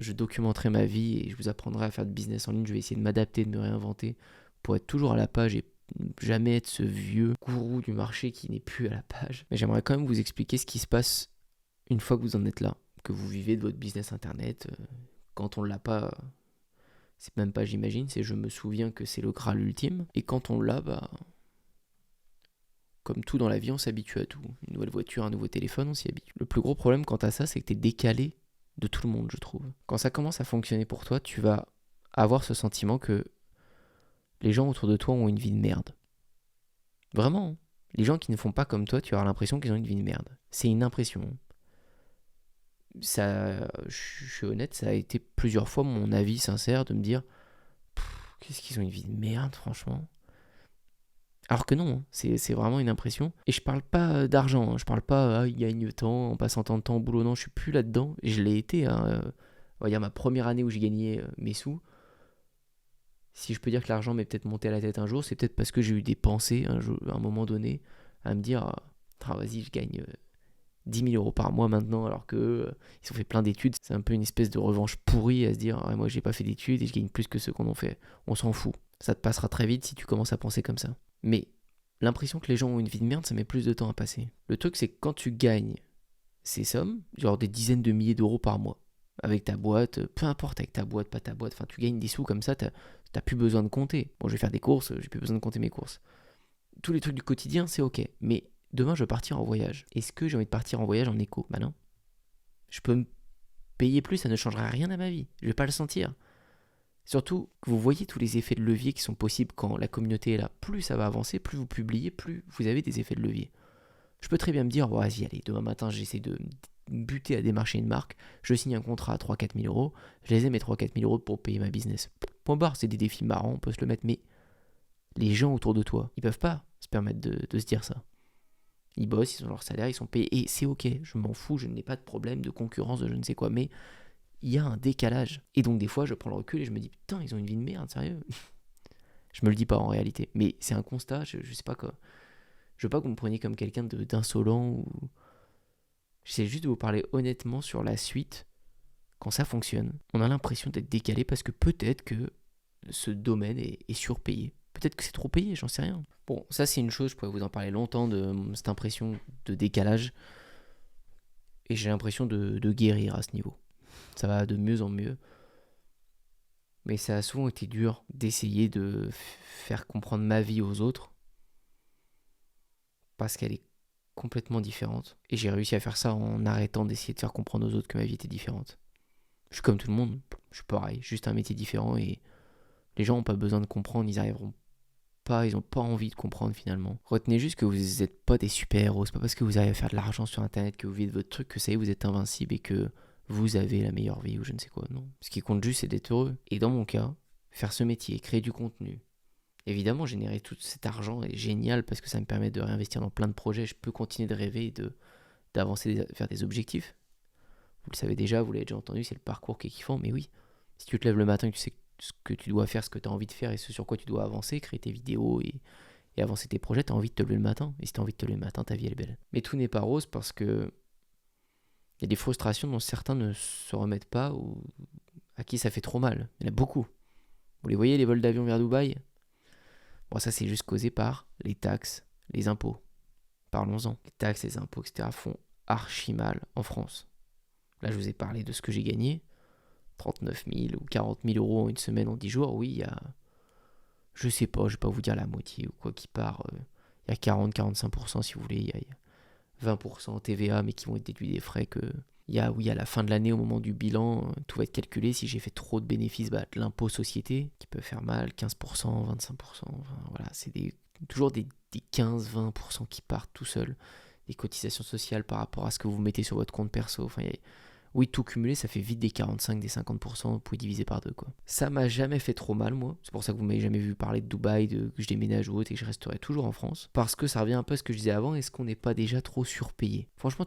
je documenterai ma vie et je vous apprendrai à faire de business en ligne. Je vais essayer de m'adapter, de me réinventer pour être toujours à la page et jamais être ce vieux gourou du marché qui n'est plus à la page. Mais j'aimerais quand même vous expliquer ce qui se passe une fois que vous en êtes là, que vous vivez de votre business internet. Quand on l'a pas... C'est même pas j'imagine, c'est je me souviens que c'est le Graal ultime. Et quand on l'a, comme tout dans la vie, on s'habitue à tout. Une nouvelle voiture, un nouveau téléphone, on s'y habitue. Le plus gros problème quant à ça, c'est que t'es décalé de tout le monde, je trouve. Quand ça commence à fonctionner pour toi, tu vas avoir ce sentiment que les gens autour de toi ont une vie de merde. Vraiment, hein. Les gens qui ne font pas comme toi, tu vas avoir l'impression qu'ils ont une vie de merde. C'est une impression. Ça, je suis honnête, ça a été plusieurs fois mon avis sincère de me dire qu'est-ce qu'ils ont une vie de merde, franchement. Alors que non, hein, c'est vraiment une impression. Et je parle pas d'argent, hein, je parle pas ils gagnent tant en passant tant de temps au boulot, non, je suis plus là-dedans. Et je l'ai été, hein, on va dire ma première année où j'ai gagné mes sous. Si je peux dire que l'argent m'est peut-être monté à la tête un jour, c'est peut-être parce que j'ai eu des pensées à un moment donné à me dire vas-y, je gagne 10 000 euros par mois maintenant, alors que ils ont fait plein d'études. C'est un peu une espèce de revanche pourrie à se dire moi j'ai pas fait d'études et je gagne plus que ceux qu'on en fait. On s'en fout. Ça te passera très vite si tu commences à penser comme ça. Mais l'impression que les gens ont une vie de merde, ça met plus de temps à passer. Le truc, c'est que quand tu gagnes ces sommes, genre des dizaines de milliers d'euros par mois, avec ta boîte, peu importe avec ta boîte, pas ta boîte, enfin tu gagnes des sous comme ça, t'as plus besoin de compter. Bon, je vais faire des courses, j'ai plus besoin de compter mes courses. Tous les trucs du quotidien, c'est ok. Mais demain, je vais partir en voyage. Est-ce que j'ai envie de partir en voyage en éco? Bah non. Je peux me payer plus, ça ne changera rien à ma vie. Je vais pas le sentir. Surtout que vous voyez tous les effets de levier qui sont possibles quand la communauté est là. Plus ça va avancer, plus vous publiez, plus vous avez des effets de levier. Je peux très bien me dire, vas-y, allez, demain matin, j'essaie de buter à démarcher une marque, je signe un contrat à 3-4 000 euros, je les ai mes 3-4 000 euros pour payer ma business. Point barre, c'est des défis marrants, on peut se le mettre, mais les gens autour de toi, ils peuvent pas se permettre de se dire ça. Ils bossent, ils ont leur salaire, ils sont payés, et c'est ok, je m'en fous, je n'ai pas de problème de concurrence, de je ne sais quoi, mais il y a un décalage. Et donc des fois, je prends le recul et je me dis, putain, ils ont une vie de merde, sérieux. Je me le dis pas en réalité, mais c'est un constat, je sais pas quoi. Je veux pas que vous me preniez comme quelqu'un d'insolent ou... J'essaie juste de vous parler honnêtement sur la suite. Quand ça fonctionne, on a l'impression d'être décalé parce que peut-être que ce domaine est surpayé. Peut-être que c'est trop payé, j'en sais rien. Bon, ça c'est une chose, je pourrais vous en parler longtemps de cette impression de décalage. Et j'ai l'impression de guérir à ce niveau. Ça va de mieux en mieux. Mais ça a souvent été dur d'essayer de faire comprendre ma vie aux autres. Parce qu'elle est complètement différente. Et j'ai réussi à faire ça en arrêtant d'essayer de faire comprendre aux autres que ma vie était différente. Je suis comme tout le monde, je suis pareil, juste un métier différent et les gens n'ont pas besoin de comprendre, ils arriveront pas, ils n'ont pas envie de comprendre finalement. Retenez juste que vous n'êtes pas des super-héros, c'est pas parce que vous arrivez à faire de l'argent sur internet, que vous vivez de votre truc, que ça y est, vous êtes invincible et que vous avez la meilleure vie ou je ne sais quoi, non. Ce qui compte juste, c'est d'être heureux. Et dans mon cas, faire ce métier, créer du contenu, évidemment, générer tout cet argent est génial parce que ça me permet de réinvestir dans plein de projets, je peux continuer de rêver et d'avancer vers des objectifs. Vous le savez déjà, vous l'avez déjà entendu, c'est le parcours qui est kiffant, mais oui, si tu te lèves le matin et que tu sais que ce que tu dois faire, ce que tu as envie de faire et ce sur quoi tu dois avancer, créer tes vidéos et avancer tes projets, tu as envie de te lever le matin. Et si tu as envie de te lever le matin, ta vie elle est belle. Mais tout n'est pas rose parce que il y a des frustrations dont certains ne se remettent pas ou à qui ça fait trop mal. Il y en a beaucoup. Vous les voyez, les vols d'avion vers Dubaï? Bon, ça c'est juste causé par les taxes, les impôts. Parlons-en. Les taxes, les impôts, etc. font archi mal en France. Là, je vous ai parlé de ce que j'ai gagné. 39 000 ou 40 000 euros en une semaine, en 10 jours. Oui, il y a... Je sais pas, je vais pas vous dire la moitié ou quoi qui part. Il y a 40-45% si vous voulez. Il y a 20% TVA, mais qui vont être déduits des frais que... Il y a, oui, à la fin de l'année, au moment du bilan, tout va être calculé. Si j'ai fait trop de bénéfices, de l'impôt société, qui peut faire mal, 15%, 25%. Enfin, voilà, c'est toujours des 15-20% qui partent tout seuls. Des cotisations sociales par rapport à ce que vous mettez sur votre compte perso. Enfin, oui, tout cumulé, ça fait vite des 45, des 50%. Vous pouvez diviser par 2, quoi. Ça m'a jamais fait trop mal, moi. C'est pour ça que vous m'avez jamais vu parler de Dubaï, que je déménage ou autre et que je resterai toujours en France. Parce que ça revient un peu à ce que je disais avant. Est-ce qu'on n'est pas déjà trop surpayé? Franchement,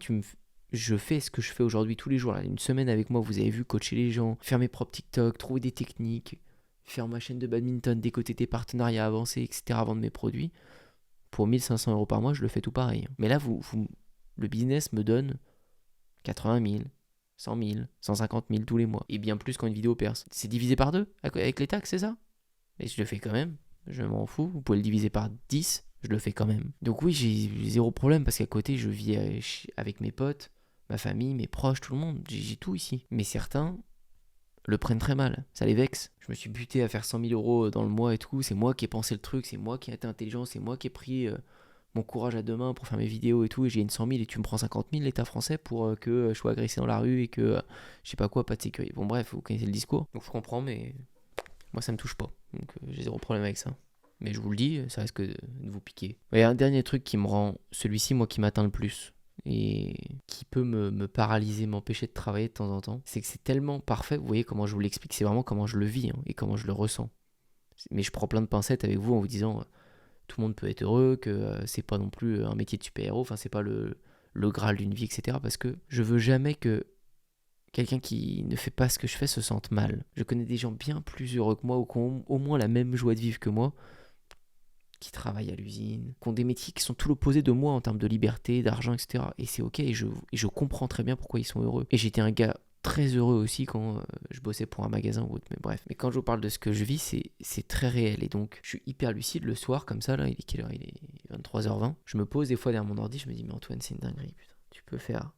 je fais ce que je fais aujourd'hui tous les jours. Là, une semaine avec moi, vous avez vu coacher les gens, faire mes propres TikTok, trouver des techniques, faire ma chaîne de badminton, décoter tes partenariats avancés, etc. Vendre mes produits. Pour 1500 euros par mois, je le fais tout pareil. Mais là, le business me donne 80 000, 100 000, 150 000 tous les mois. Et bien plus quand une vidéo perce. C'est divisé par 2 avec les taxes, c'est ça? Et je le fais quand même. Je m'en fous. Vous pouvez le diviser par 10, je le fais quand même. Donc oui, j'ai zéro problème parce qu'à côté, je vis avec mes potes, ma famille, mes proches, tout le monde. J'ai tout ici. Mais certains le prennent très mal. Ça les vexe. Je me suis buté à faire 100 000 euros dans le mois et tout. C'est moi qui ai pensé le truc. C'est moi qui ai été intelligent. C'est moi qui ai pris mon courage à deux mains pour faire mes vidéos et tout. Et j'ai une 100 000 et tu me prends 50 000 l'État français pour que je sois agressé dans la rue et que je sais pas quoi, pas de sécurité. Bon bref, vous connaissez le discours. Donc je comprends, mais moi ça me touche pas. Donc j'ai zéro problème avec ça. Mais je vous le dis, ça risque de vous piquer. Il y a un dernier truc qui me rend, celui-ci, moi, qui m'atteint le plus et qui peut me paralyser, m'empêcher de travailler de temps en temps, c'est que c'est tellement parfait. Vous voyez comment je vous l'explique, c'est vraiment comment je le vis et comment je le ressens. Mais je prends plein de pincettes avec vous en vous disant tout le monde peut être heureux, que c'est pas non plus un métier de super-héros, enfin c'est pas le Graal d'une vie, etc. Parce que je veux jamais que quelqu'un qui ne fait pas ce que je fais se sente mal. Je connais des gens bien plus heureux que moi ou qui ont au moins la même joie de vivre que moi, qui travaillent à l'usine, qui ont des métiers qui sont tout l'opposé de moi en termes de liberté, d'argent, etc. Et c'est ok, et je comprends très bien pourquoi ils sont heureux. Et j'étais un gars très heureux aussi quand je bossais pour un magasin ou autre, mais bref. Mais quand je vous parle de ce que je vis, c'est très réel. Et donc, je suis hyper lucide le soir, comme ça, là, il est quelle heure? Il est 23h20. Je me pose des fois derrière mon ordi, je me dis, mais Antoine, c'est une dinguerie, putain. Tu peux faire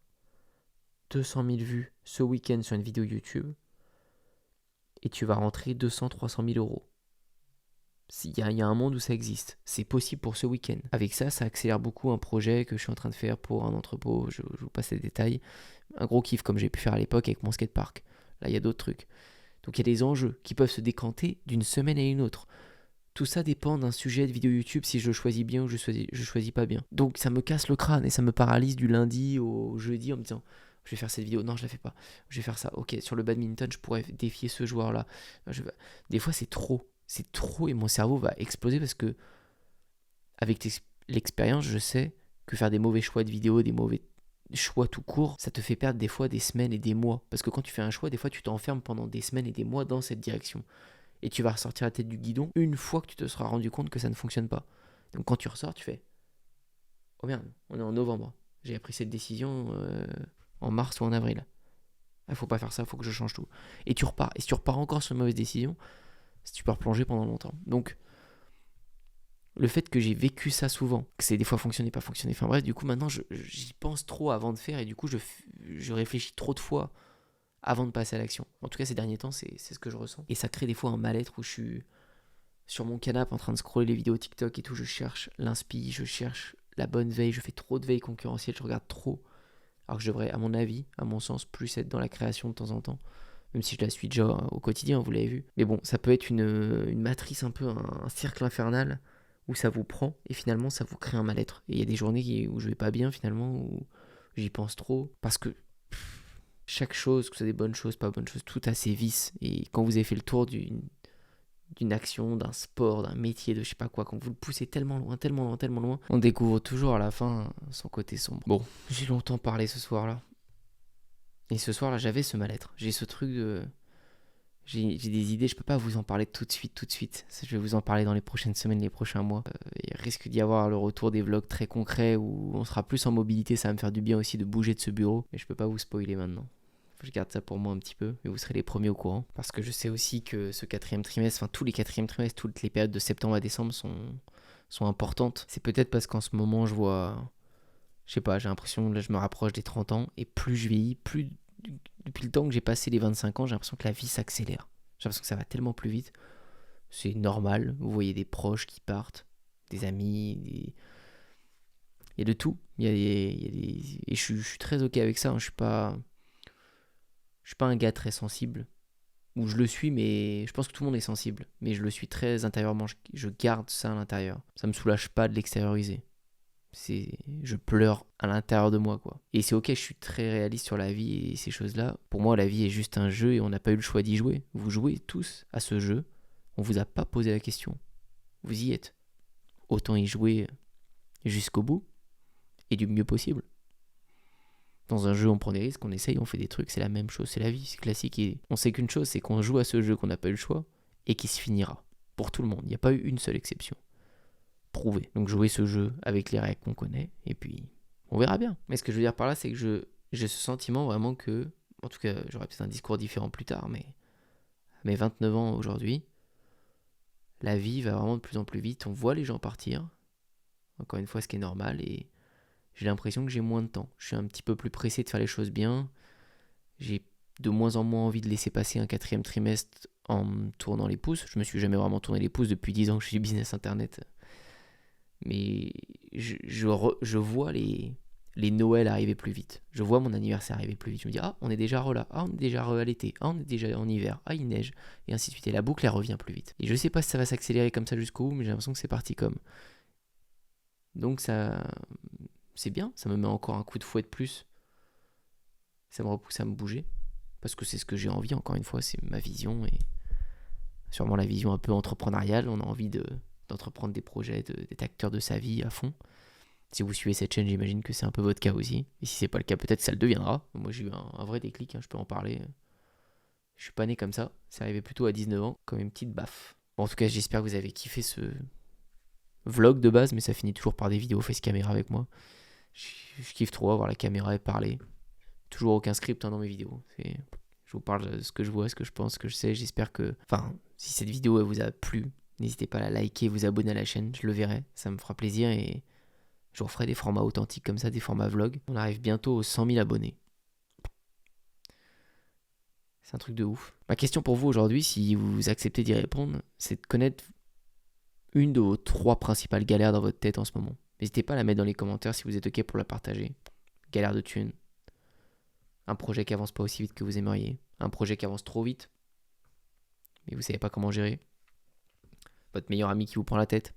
200 000 vues ce week-end sur une vidéo YouTube et tu vas rentrer 200-300 000 euros. Il y a un monde où ça existe. C'est possible pour ce week-end. Avec ça, ça accélère beaucoup un projet que je suis en train de faire pour un entrepôt. Je vous passe les détails. Un gros kiff comme j'ai pu faire à l'époque avec mon skatepark. Là, il y a d'autres trucs. Donc, il y a des enjeux qui peuvent se décanter d'une semaine à une autre. Tout ça dépend d'un sujet de vidéo YouTube, si je le choisis bien ou je choisis pas bien. Donc, ça me casse le crâne et ça me paralyse du lundi au jeudi en me disant... Je vais faire cette vidéo. Non, je la fais pas. Je vais faire ça. Ok, sur le badminton, je pourrais défier ce joueur-là. Des fois, c'est trop. C'est trop et mon cerveau va exploser parce que, avec l'expérience, je sais que faire des mauvais choix de vidéo, des mauvais choix tout court, ça te fait perdre des fois des semaines et des mois. Parce que quand tu fais un choix, des fois, tu t'enfermes pendant des semaines et des mois dans cette direction. Et tu vas ressortir la tête du guidon une fois que tu te seras rendu compte que ça ne fonctionne pas. Donc, quand tu ressors, tu fais « Oh merde, on est en novembre. J'ai pris cette décision... en mars ou en avril. Il faut pas faire ça, il faut que je change tout. Et tu repars. Et si tu repars encore sur une mauvaise décision, tu peux replonger pendant longtemps. Donc, le fait que j'ai vécu ça souvent, que c'est des fois fonctionné, pas fonctionné, enfin bref, du coup maintenant j'y pense trop avant de faire et du coup je réfléchis trop de fois avant de passer à l'action. En tout cas ces derniers temps, c'est ce que je ressens. Et ça crée des fois un mal-être où je suis sur mon canapé en train de scroller les vidéos TikTok et tout, je cherche l'inspi, je cherche la bonne veille, je fais trop de veille concurrentielle, je regarde trop. Alors que je devrais, à mon avis, à mon sens, plus être dans la création de temps en temps. Même si je la suis déjà au quotidien, vous l'avez vu. Mais bon, ça peut être une matrice un peu, un cercle infernal où ça vous prend et finalement ça vous crée un mal-être. Et il y a des journées où je vais pas bien finalement, où j'y pense trop. Parce que chaque chose, que ce soit des bonnes choses, pas bonnes choses, tout a ses vices. Et quand vous avez fait le tour d'une action, d'un sport, d'un métier, de je sais pas quoi, quand vous le poussez tellement loin, on découvre toujours à la fin son côté sombre. Bon, j'ai longtemps parlé ce soir-là. Et ce soir-là, j'avais ce mal-être. J'ai ce truc de... J'ai des idées, je peux pas vous en parler tout de suite. Je vais vous en parler dans les prochaines semaines, les prochains mois. Il risque d'y avoir le retour des vlogs très concrets où on sera plus en mobilité, ça va me faire du bien aussi de bouger de ce bureau. Mais je peux pas vous spoiler maintenant. Je garde ça pour moi un petit peu, mais vous serez les premiers au courant. Parce que je sais aussi que ce 4e trimestre, enfin tous les 4e trimestres, toutes les périodes de septembre à décembre sont importantes. C'est peut-être parce qu'en ce moment je vois, je sais pas, j'ai l'impression que là je me rapproche des 30 ans et plus je vieillis, plus depuis le temps que j'ai passé les 25 ans, j'ai l'impression que la vie s'accélère. J'ai l'impression que ça va tellement plus vite. C'est normal, vous voyez des proches qui partent, des amis, il y a de tout. Il y a des... Et je suis très ok avec ça, hein. Je suis pas un gars très sensible, ou je le suis, mais je pense que tout le monde est sensible, mais je le suis très intérieurement, je garde ça à l'intérieur. Ça me soulage pas de l'extérioriser. Je pleure à l'intérieur de moi, quoi. Et c'est ok, je suis très réaliste sur la vie et ces choses-là. Pour moi, la vie est juste un jeu et on n'a pas eu le choix d'y jouer. Vous jouez tous à ce jeu, on vous a pas posé la question. Vous y êtes. Autant y jouer jusqu'au bout et du mieux possible. Dans un jeu, on prend des risques, on essaye, on fait des trucs, c'est la même chose, c'est la vie, c'est classique. Et on sait qu'une chose, c'est qu'on joue à ce jeu qu'on n'a pas eu le choix et qui se finira. Pour tout le monde, il n'y a pas eu une seule exception. Prouvé. Donc jouer ce jeu avec les règles qu'on connaît, et puis on verra bien. Mais ce que je veux dire par là, c'est que j'ai ce sentiment vraiment que, en tout cas, j'aurai peut-être un discours différent plus tard, mais à mes 29 ans aujourd'hui, la vie va vraiment de plus en plus vite. On voit les gens partir, encore une fois, ce qui est normal, et j'ai l'impression que j'ai moins de temps. Je suis un petit peu plus pressé de faire les choses bien. J'ai de moins en moins envie de laisser passer un 4e trimestre en me tournant les pouces. Je me suis jamais vraiment tourné les pouces depuis 10 ans que je suis business internet. Mais je vois les Noëls arriver plus vite. Je vois mon anniversaire arriver plus vite. Je me dis, ah, on est déjà là. Ah, on est déjà à l'été. Ah, on est déjà en hiver. Ah, il neige. Et ainsi de suite. Et la boucle, elle revient plus vite. Et je sais pas si ça va s'accélérer comme ça jusqu'au bout, mais j'ai l'impression que c'est parti comme. Donc ça... C'est bien. Ça me met encore un coup de fouet de plus. Ça me repousse à me bouger. Parce que c'est ce que j'ai envie, encore une fois. C'est ma vision. Et sûrement la vision un peu entrepreneuriale. On a envie d'entreprendre des projets, d'être acteur de sa vie à fond. Si vous suivez cette chaîne, j'imagine que c'est un peu votre cas aussi. Et si c'est pas le cas, peut-être que ça le deviendra. Moi, j'ai eu un vrai déclic, hein, je peux en parler. Je suis pas né comme ça. C'est arrivé plutôt à 19 ans, comme une petite baffe. Bon, en tout cas, j'espère que vous avez kiffé ce vlog de base, mais ça finit toujours par des vidéos face caméra avec moi. Je kiffe trop avoir la caméra et parler. Toujours aucun script, hein, dans mes vidéos. Je vous parle de ce que je vois, ce que je pense, ce que je sais. J'espère que... Enfin, si cette vidéo elle vous a plu, n'hésitez pas à la liker, vous abonner à la chaîne, je le verrai, ça me fera plaisir et je vous referai des formats authentiques comme ça, des formats vlog. On arrive bientôt aux 100 000 abonnés. C'est un truc de ouf. Ma question pour vous aujourd'hui, si vous acceptez d'y répondre, c'est de connaître une de vos 3 principales galères dans votre tête en ce moment. N'hésitez pas à la mettre dans les commentaires si vous êtes ok pour la partager. Galère de thunes, un projet qui avance pas aussi vite que vous aimeriez, un projet qui avance trop vite, mais vous savez pas comment gérer, votre meilleur ami qui vous prend la tête.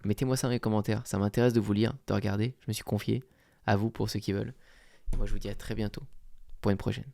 Mettez-moi ça dans les commentaires, ça m'intéresse de vous lire, de regarder, je me suis confié à vous pour ceux qui veulent. Et moi je vous dis à très bientôt pour une prochaine.